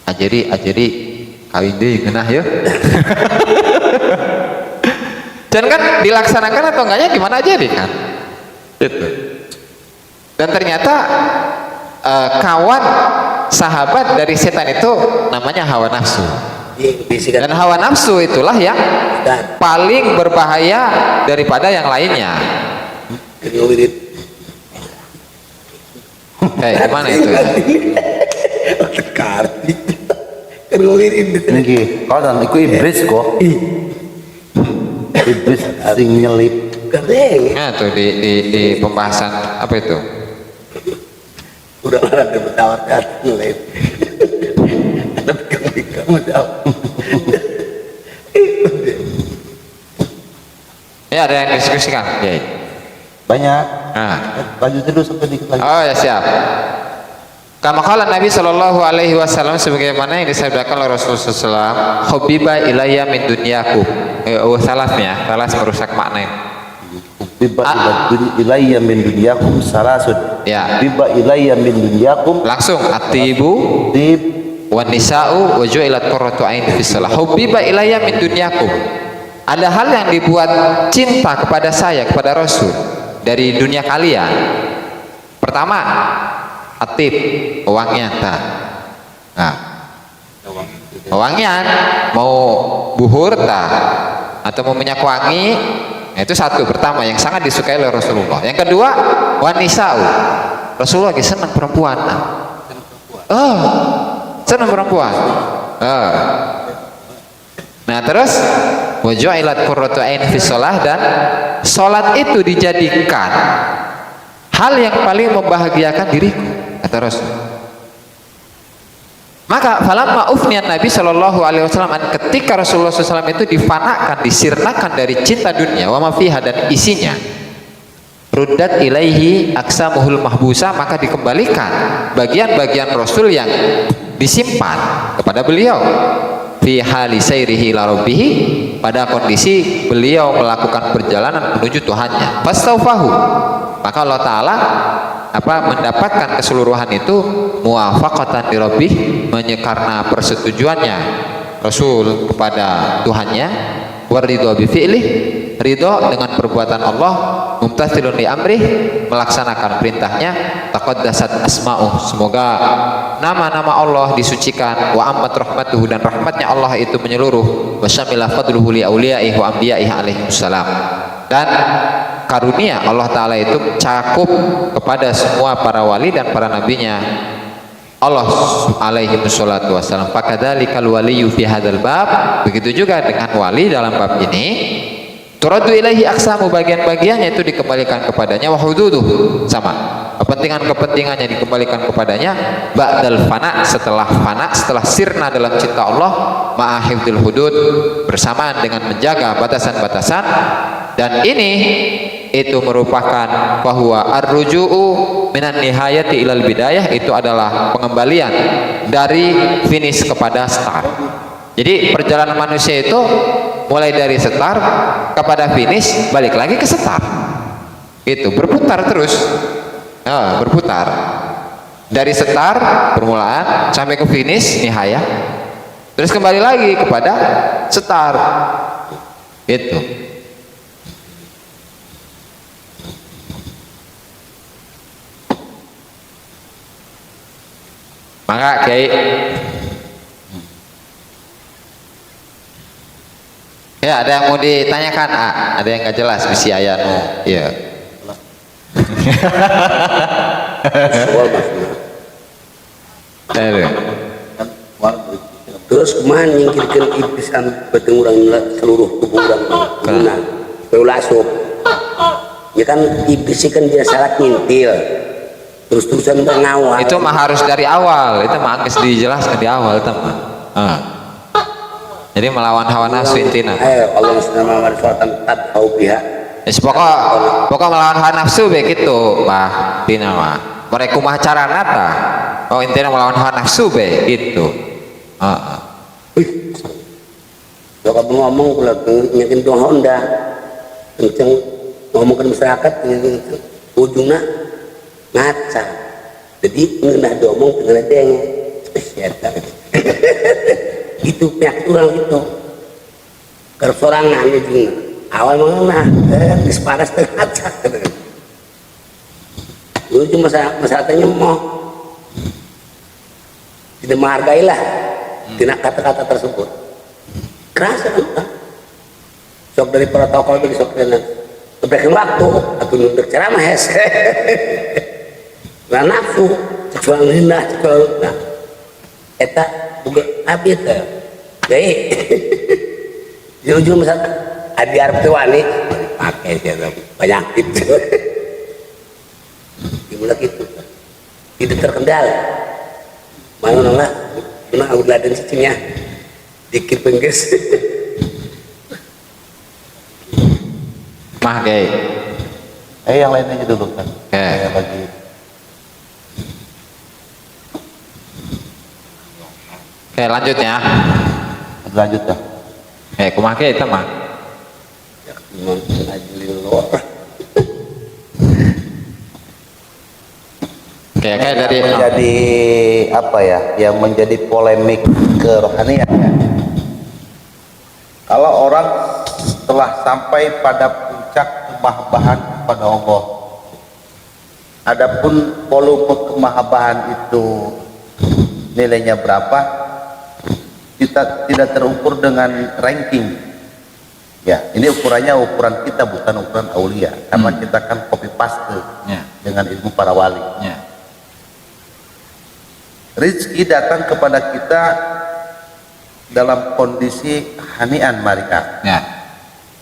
Ajeri kawin deui ngeunah ya. Dan kan dilaksanakan atau enggaknya gimana aja deh kan. Gitu. Dan ternyata kawan sahabat dari setan itu namanya hawa nafsu. Bisikan Dan hawa nafsu itulah yang paling berbahaya daripada yang lainnya. wirid. Gimana itu? Tekarti. Kan wirid. Nggih, kalau iku iblis kok. Iblis sing nyelip. Keren. Nah, tuh di pembahasan apa itu? Udah ada bertawar nyelip. Tapi kamu tahu. Ya, ada yang diskusikan. Ya. Banyak. Nah. Lanjut dulu sampai dikit lagi. Oh ya, siap. Kama qala Nabi sallallahu alaihi wasallam, sebagaimana yang disabdakan oleh Rasulullah SAW, "Khubiba ilayya min dunyakum." Salafnya, salas merusak makna. Biba ilayya min dunyakum salasun. Ya. Biba ilayya min dunyakum Langsung atibu tib wan nisa'u wa ju'ilat qurratu ain fi shalah. Hubbiba ilayya min dunyakum. Ada hal yang dibuat cinta kepada saya, kepada Rasul dari dunia kalian. Pertama, atib, wangian. Nah, wangian mau buhur atau mau minyak wangi, itu satu pertama yang sangat disukai oleh Rasulullah. Yang kedua, wanisa'u. Rasulullah lagi senang perempuan. Senang perempuan. Nah, terus waju'ilat qurratu ain fi shalah, dan salat itu dijadikan hal yang paling membahagiakan diriku, kata Rasul. Maka falamma ufniyan Nabi sallallahu alaihi wasallam, ketika Rasulullah SAW itu difanakan, disirnakan dari cinta dunia wa ma fiha dan isinya, ruddat ilaihi aksamuhul mahbusa, maka dikembalikan bagian-bagian Rasul yang disimpan kepada beliau fi hali sayrihi ila rabbih, pada kondisi beliau melakukan perjalanan menuju Tuhannya. Fastaufahu, maka Allah Ta'ala mendapatkan keseluruhan itu muwafaqatan li rabbih, karena persetujuannya Rasul kepada Tuhannya, waridho bi fi'lih, ridho dengan perbuatan Allah, mumtathilun li amrih, melaksanakan perintahnya, taqaddasat asma'uh, semoga nama-nama Allah disucikan, wa ammat rahmatuhu, dan rahmatnya Allah itu menyeluruh, wa syamila fadluhu li awliyaihi wa anbiya'ihi alaihi wassalam, dan karunia Allah Ta'ala itu cakup kepada semua para wali dan para nabinya Allah alaihi wassalatu wassalam. Fakadzalikal waliyyu fi hadzal bab, begitu juga dengan wali dalam bab ini, turaddu ilaihi aksamu, bagian-bagiannya itu dikembalikan kepadanya, wa hududuh, sama kepentingan-kepentingannya dikembalikan kepadanya, ba'dal fana, setelah fana, setelah sirna dalam cinta Allah, ma'a hifdzil hudud, bersamaan dengan menjaga batasan-batasan. Dan ini itu merupakan bahwa ar-ruju'u minan nihayati ilal bidayah, itu adalah pengembalian dari finish kepada start. Jadi perjalanan manusia itu mulai dari start kepada finish, balik lagi ke start. Itu berputar terus. Berputar dari start permulaan sampai ke finish nihayah, terus kembali lagi kepada start. Itu. Maka Kiai, ya ada yang mau ditanyakan? Ada yang nggak jelas misi ayatmu? Iya. Terus kemana nyingkirkan iblis bertemu orang seluruh tubuh orang guna pelasuk. Ya kan iblis kan dia syarat ngintil, terus-terusan mengawal. Itu mah harus dari awal, itu mah harus dijelaskan di awal, teman. Jadi melawan hawa nafsu intina. Allah Subhanahu wa taala tahu pihak. Pokok melawan hawa nafsu begitu, bah tina mah. Mereka mah cara nata. Oh intinya melawan hawa nafsu begitu. Kalau kamu ngomong kalau nyakin tuh Honda, kenceng ngomongkan masyarakat, ujungnya ngaca. Jadi ngenah domong dengan dengnya. Itu pihak orang itu kersorangan juga awal mengenah disparas terkaca lu cuma masyarakatnya mau kita menghargailah tina kata-kata tersebut. Kerasa kan? Sok dari protokol dari sok dari berikan waktu atau untuk ceramah hese. Nah nafsu, cekal hina, cekal nah. Eta bukan abis teh. Jadi jujur misal adi arep teu wani pakai saya penyakit. Gimana gitu? Tidak terkendali. Mana nona? Mana udah ada situnya? Dikit pengges. Mah kayak yang lainnya dulu kan. Saya bagi. Oke, lanjut ya. Lanjut ya. Kumaha ge eta mah? Ya memang ajlil luar. Kayak dari menjadi apa ya? Yang menjadi polemik kerohanian ya. Kalau orang telah sampai pada puncak kemahabbatan kepada Allah, adapun volume kemahabbatan itu nilainya berapa, kita tidak terukur dengan ranking ya. Ini ukurannya ukuran kita, bukan ukuran aulia, karena kita kan copy paste dengan ilmu para wali. Rizki datang kepada kita dalam kondisi hanian marika.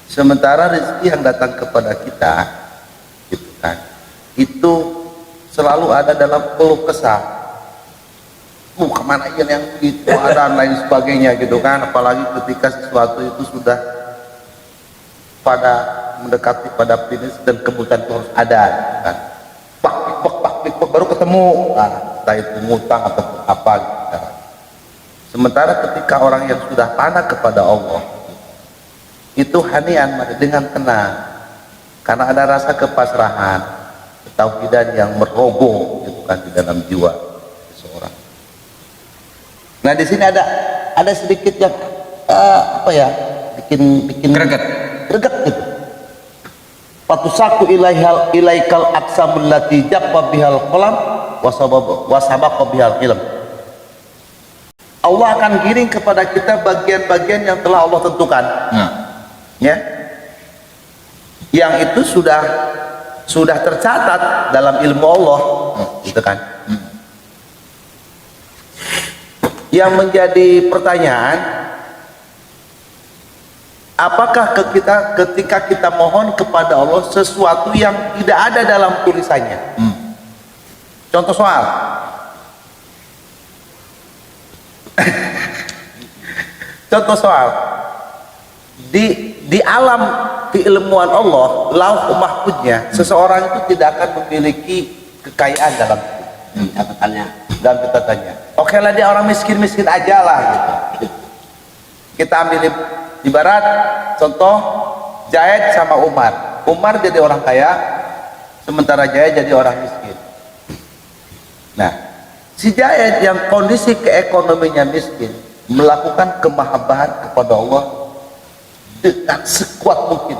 Sementara rezeki yang datang kepada kita, gitu kan, itu selalu ada dalam keluh kesah. Kemana yang itu ada dan lain sebagainya, gitu kan. Apalagi ketika sesuatu itu sudah pada mendekati pada finish dan kebutuhan itu harus ada, gitu kan. Pak, baru ketemu, entah itu ngutang atau apa, gitu kan. Sementara ketika orang yang sudah panah kepada Allah, itu hanian dengan tenang, karena ada rasa kepasrahan, ketauhidan yang meroboh, gitu kan, di dalam jiwa seseorang. Nah di sini ada sedikit yang apa ya, bikin greget gitu. Fatusaku ilaikal aqsamul lati jaqqa bihal qalam wa sabaqa bihal ilm. Allah akan giring kepada kita bagian-bagian yang telah Allah tentukan. Ya, yang itu sudah tercatat dalam ilmu Allah, gitu kan. Yang menjadi pertanyaan, apakah ketika kita mohon kepada Allah sesuatu yang tidak ada dalam tulisannya? Contoh soal, di alam keilmuan Allah, lauh mahfudnya, seseorang itu tidak akan memiliki kekayaan dalam catatannya. Oke lah, dia orang miskin aja lah, gitu. Kita ambil ibarat contoh Zaid sama Umar. Umar jadi orang kaya, sementara Zaid jadi orang miskin. Nah, si Zaid yang kondisi keekonominya miskin melakukan kemahabbatan kepada Allah dengan sekuat mungkin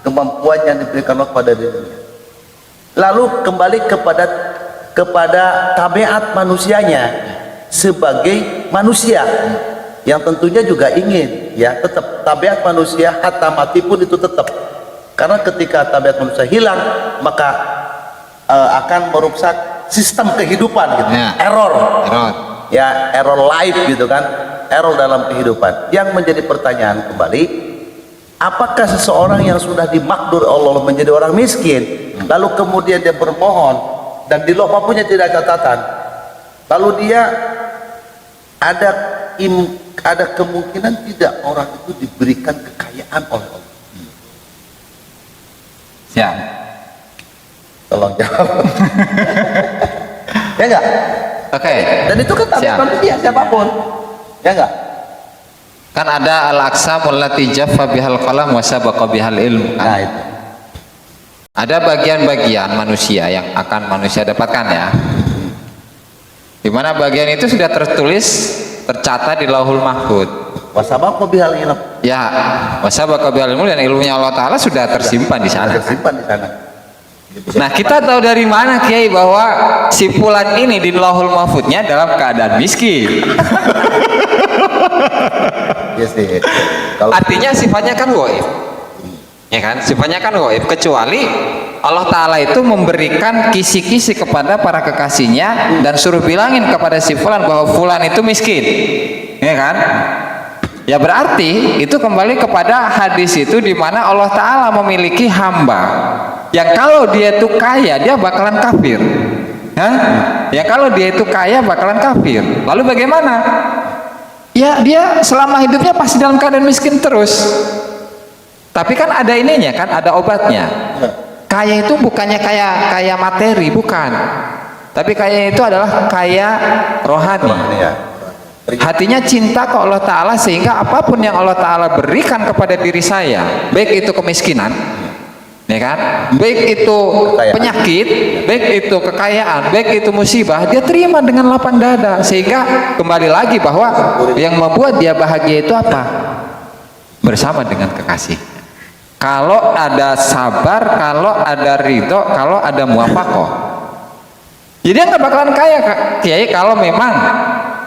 kemampuan yang diberikan Allah kepada dirinya. Lalu kembali kepada tabiat manusianya sebagai manusia yang tentunya juga ingin, ya, tetap tabiat manusia hatta mati pun itu tetap, karena ketika tabiat manusia hilang maka akan merusak sistem kehidupan, gitu. Error ya, error life, gitu kan, error dalam kehidupan. Yang menjadi pertanyaan kembali, apakah seseorang yang sudah dimakdur Allah menjadi orang miskin, lalu kemudian dia bermohon dan di loh punya tidak catatan, lalu dia ada kemungkinan tidak orang itu diberikan kekayaan oleh Allah? Ya, tolong jawab. Ya enggak? Oke. Dan itu kan tabiat manusia siapapun, ya enggak? Kan ada al-aqsamul lati jaffa bihal qalam wa sabaqa bihal ilm. Nah itu. Ada bagian-bagian manusia yang akan manusia dapatkan, ya. Di mana bagian itu sudah tertulis, tercatat di Lauhul Mahfud. Wa sabaqa bihal ilm. Ya, wa sabaqa bihal ilm, dan ilmunya Allah Taala sudah tersimpan di sana. Tersimpan di sana. Nah, kita tahu dari mana Kiai bahwa si fulan ini di Lauhul Mahfudnya dalam keadaan miskin. Iya sih. Artinya sifatnya kan gaib. Ya kan? Sifatnya kan gaib, kecuali Allah Ta'ala itu memberikan kisi-kisi kepada para kekasihnya dan suruh bilangin kepada si fulan bahwa fulan itu miskin. Ya kan? Ya berarti itu kembali kepada hadis itu di mana Allah Ta'ala memiliki hamba yang kalau dia itu kaya dia bakalan kafir. Hah? Ya kalau dia itu kaya bakalan kafir. Lalu bagaimana? Ya dia selama hidupnya pasti dalam keadaan miskin terus. Tapi kan ada ininya kan, ada obatnya. Kaya itu bukannya kaya materi, bukan. Tapi kaya itu adalah kaya rohani. Hatinya cinta ke Allah Ta'ala sehingga apapun yang Allah Ta'ala berikan kepada diri saya, baik itu kemiskinan, ya kan, baik itu penyakit, baik itu kekayaan, baik itu musibah, dia terima dengan lapang dada. Sehingga kembali lagi bahwa yang membuat dia bahagia itu apa? Bersama dengan kekasih. Kalau ada sabar, kalau ada ridho, kalau ada muafakoh, jadi dia nggak bakalan kaya Kiai kalau memang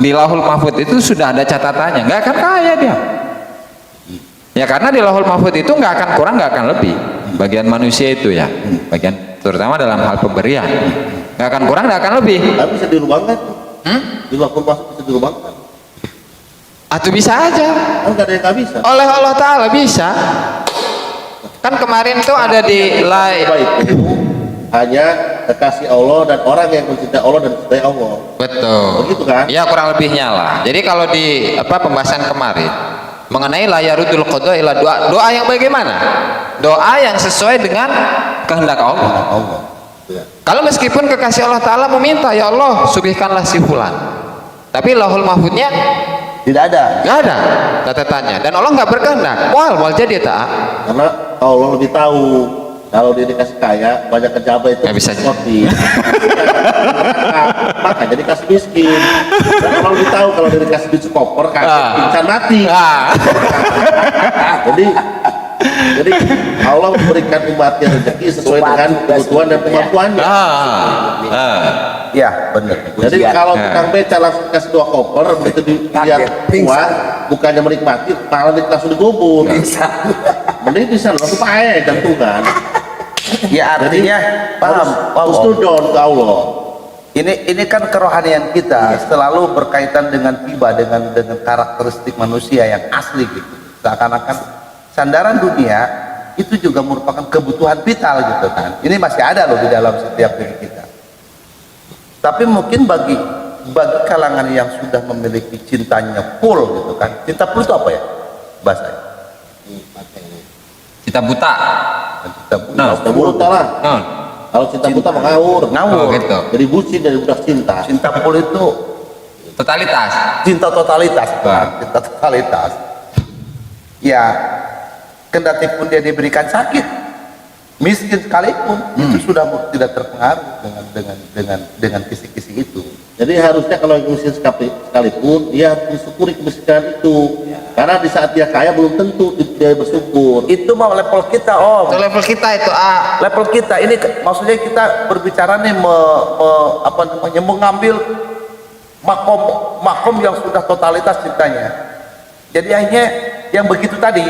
di Lauhul Mahfud itu sudah ada catatannya, nggak akan kaya dia. Ya karena di Lauhul Mahfud itu nggak akan kurang, nggak akan lebih. Bagian manusia itu ya, bagian terutama dalam hal pemberian, nggak akan kurang, nggak akan lebih. Tapi bisa dirubahkan tuh. Di Lauhul Mahfud bisa dirubahkan. Atau bisa aja. Kan nggak ada yang nggak bisa. Oleh Allah Ta'ala bisa. Kan kemarin tuh ada di itu hanya kekasih Allah dan orang yang mencintai Allah dan mencintai Allah. Betul. Begitu kan? Ya kurang lebihnya lah. Jadi kalau di pembahasan kemarin mengenai la yarudul qada ila doa, doa yang bagaimana? Doa yang sesuai dengan kehendak Allah. Allah. Ya. Kalau meskipun kekasih Allah Ta'ala meminta, ya Allah suguhkanlah si fulan, tapi Lauhul Mahfudnya Tidak ada. nggak ada catatannya, dan Allah nggak berkehendak. Wal jadi tak. Karena Allah lebih tahu. Kalau dia dikasih kaya, banyak kejabat itu Nggak bisa. seperti makanya dikasih miskin. Dan kalau lebih tahu kalau dia dikasih duit koper, pingsan mati. Jadi Allah memberikan umatnya rezeki sesuai dengan kebutuhan dan kemampuannya. Ya benar. Jadi kalau tukang beca langsung kasih 2 koper, begitu dilihat uang, bukannya menikmati, malah langsung dikubur. Mending bisa langsung pakai jantungan. Ya artinya paham. Husnudon ke Allah. Ini kan kerohanian kita selalu berkaitan dengan tiba, dengan karakteristik manusia yang asli gitu. Seakan-akan sandaran dunia itu juga merupakan kebutuhan vital gitu kan. Ini masih ada loh di dalam setiap diri kita. Tapi mungkin bagi kalangan yang sudah memiliki cintanya full gitu kan. Cinta full itu apa ya bahasanya? Kita buta. Cinta full. Cinta buta lah. Kalau cinta buta mah ngawur. Oh, gitu. Jadi bucin dari budak cinta. Cinta full itu Totalitas. cinta totalitas, cinta totalitas. Ya, kendati pun dia diberikan sakit, miskin sekalipun, itu sudah tidak terpengaruh dengan kisi-kisi itu. Jadi harusnya kalau miskin sekalipun dia mensyukuri kemiskinan itu. Karena di saat dia kaya belum tentu dia bersyukur. Itu mau level kita, Om. Itu level kita itu Level kita ini maksudnya kita berbicara nih mengambil makom yang sudah totalitas cintanya. Jadi akhirnya yang begitu tadi,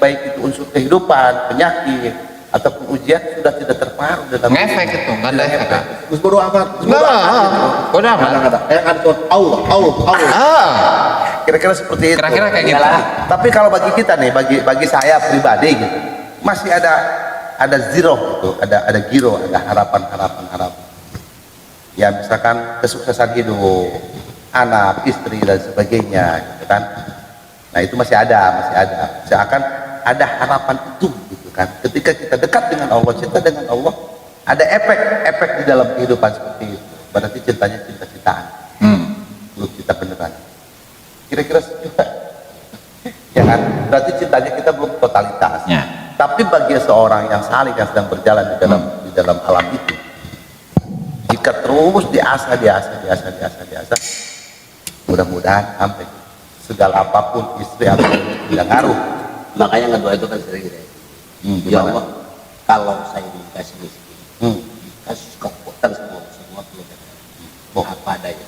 baik itu unsur kehidupan, penyakit ataupun ujian sudah tidak terpengaruh dengan ngefek itu, nggak ada efek. Terus bodo amat. Bodo amat. Nggak ada. Yang ada cuma Allah. Kira-kira seperti itu. Kira-kira kayak gitu. Tapi kalau bagi kita nih, bagi saya pribadi gitu, masih ada zero gitu, ada giro, ada harapan. Ya misalkan kesuksesan hidup, anak, istri dan sebagainya, gitu kan. Nah itu masih ada. Seakan ada harapan itu, gitu kan. Ketika kita dekat dengan Allah, cinta dengan Allah, ada efek di dalam kehidupan seperti itu. Berarti cintanya cinta-cintaan, belum cinta beneran. Kira-kira juga, ya kan? Berarti cintanya kita belum totalitas. Ya. Tapi bagi seorang yang salih yang sedang berjalan di dalam alam itu, jika terus diasah, mudah-mudahan sampai segala apapun istri atau tidak ngaruh. Makanya ngedoa itu kan sering gitu. Ya Allah, kalau saya dikasih miskin, dikasih kekuatan semua keluarga, apa adanya.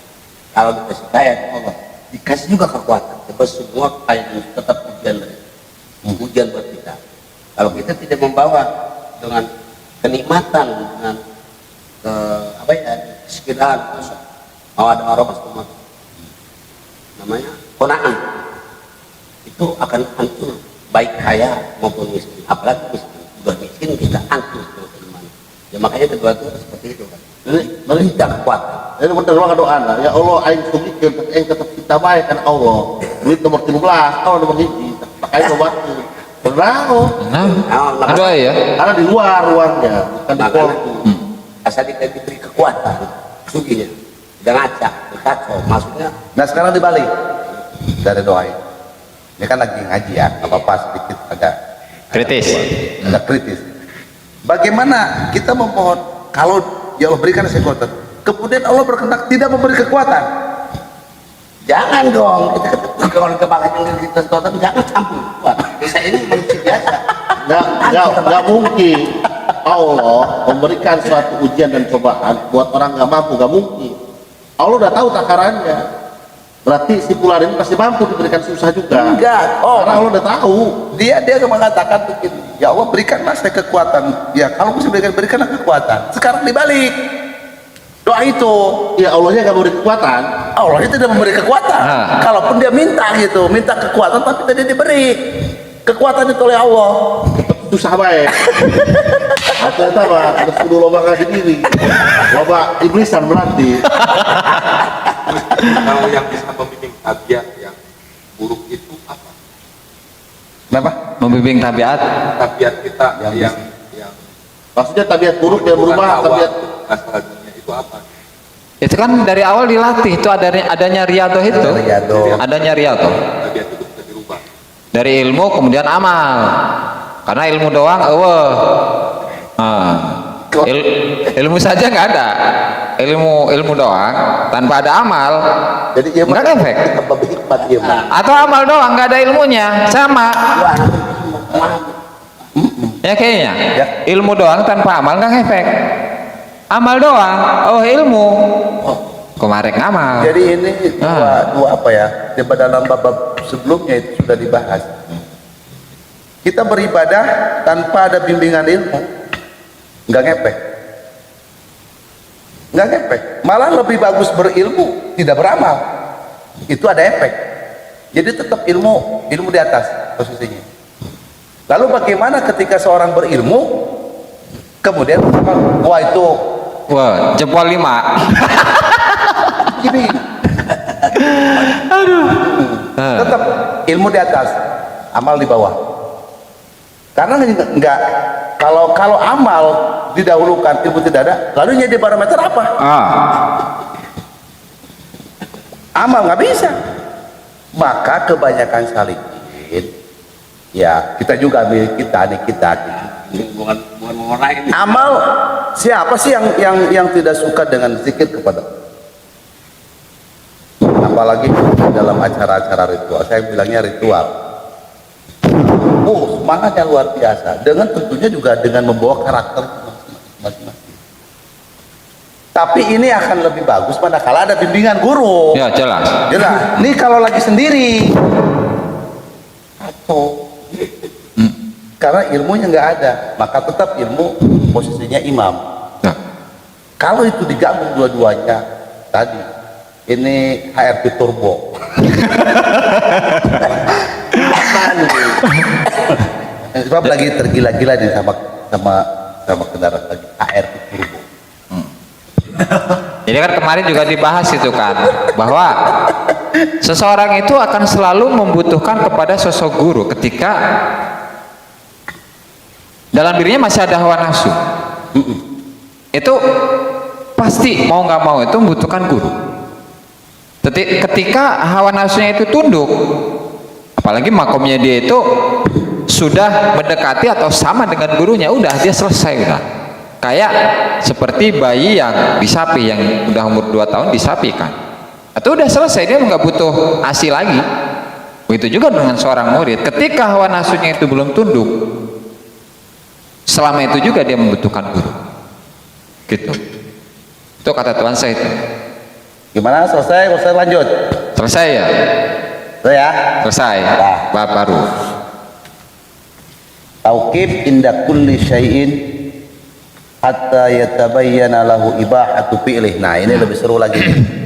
Kalau dikasih kaya Allah, dikasih juga kekuatan. Sebab semua kaya itu tetap ujian dari ujian buat kita. Kalau kita tidak membawa dengan kenikmatan, dengan kesekiraan, mau ada orang namanya konaan, itu akan hancur baik kaya maupun miskin. Apalagi miskin, udah miskin kita hancur beriman. Ya makanya kedua itu seperti itu kan. Jadi tidak kuat. Jadi benar doa ya Allah, aing sugikeun aing tetap kita baik kan Allah. Duit nomor 13, Allah nomor 1. Pakai obat. Benar. Nah, doa ya. Karena di luarnya, bukan di dalam. Asal kita diberi kekuatan, suginya. Tidak ngacak, kacau. Maksudnya. Nah sekarang dibalik dari doa ini. Ini kan lagi ngaji ya, apa-apa sedikit agak Kritis. Agak kritis. Bagaimana kita memohon kalau ya Allah berikan saya kekuatan, kemudian Allah berkehendak tidak memberi kekuatan? Jangan dong, kita kalau kebanyakan kita kekuatan jangan campur. Wah, saya ini manusia biasa. Nggak mungkin Allah memberikan suatu ujian dan cobaan buat orang nggak mampu, nggak mungkin. Allah udah tahu takarannya. Berarti si Fulan ini pasti mampu diberikan susah juga. Enggak. Karena Allah udah tahu. Dia mengatakan begini, ya Allah berikanlah saya kekuatan. Ya kalau bisa berikanlah kekuatan. Sekarang dibalik. Doa itu, Ya Allahnya nggak memberi kekuatan. Allahnya tidak memberi kekuatan. Nah. Kalaupun dia minta gitu, minta kekuatan tapi tidak diberi. Kekuatan itu oleh Allah. Susah baik. Ternyata mah harus kudu loba kasih diri. Loba iblisan berarti. Kalau yang bisa membimbing tabiat yang buruk itu apa? Kenapa? Membimbing tabiat. Tabiat kita yang Maksudnya tabiat buruk yang berubah tabiat. masalah dunia itu apa? Itu kan dari awal dilatih itu adanya riyadhah itu. Adanya riyadhah. Tabiat itu bisa dirubah. Dari ilmu kemudian amal. Karena ilmu doang ilmu saja nggak ada. Ilmu doang tanpa ada amal. Jadi dia nggak efek. Hikmat dia. Atau amal doang nggak ada ilmunya sama. Ya kayaknya. Ilmu doang tanpa amal nggak efek. Amal doang, ilmu. Kemarin amal. Jadi ini dua apa ya? Di dalam bab sebelumnya itu sudah dibahas. Kita beribadah tanpa ada bimbingan ilmu, nggak ngepek. Nggak ngepek. Malah lebih bagus berilmu, tidak beramal. Itu ada efek. Jadi tetap ilmu di atas posisinya. Lalu bagaimana ketika seorang berilmu, kemudian wah jempol 5. Gini. Aduh. Tetap ilmu di atas, amal di bawah. Karena enggak kalau amal didahulukan, ilmu tidak ada, lalu jadi parameter apa? Amal nggak bisa. Maka kebanyakan salikin, ya kita juga milik kita, Bukan orang. amal siapa sih yang tidak suka dengan zikir kepada, apalagi dalam acara-acara ritual, saya bilangnya ritual. Semangatnya luar biasa, dengan tentunya juga dengan membawa karakter masing-masing. Tapi ini akan lebih bagus manakala ada bimbingan guru. Ya jelas. Ini kalau lagi sendiri kacau. Karena ilmunya nggak ada, maka tetap ilmu posisinya imam. Nah. Kalau itu digabung dua-duanya tadi, ini HRV turbo. Sebab lagi tergila-gila nih sama kendaraan lagi HRV turbo. Jadi kan kemarin juga dibahas itu kan, bahwa seseorang itu akan selalu membutuhkan kepada sosok guru ketika dalam dirinya masih ada hawa nafsu. Itu pasti mau nggak mau itu membutuhkan guru. Ketika hawa nafsunya itu tunduk, apalagi makomnya dia itu sudah mendekati atau sama dengan gurunya, udah dia selesai udah. Kayak seperti bayi yang disapi, yang udah umur 2 tahun disapi kan, atau udah selesai, dia nggak butuh ASI lagi. Begitu juga dengan seorang murid, ketika hawa nafsunya itu belum tunduk, selama itu juga dia membutuhkan guru. Gitu. Itu kata Tuhan saya itu. Gimana? Selesai? Selesai lanjut. Selesai ya? Selesai ya? Selesai. Nah. Bab baru. Tauqif inda kulli syai'in hatta yatabayyana lahu ibahatu fi'lih. Nah, ini lebih seru lagi nih.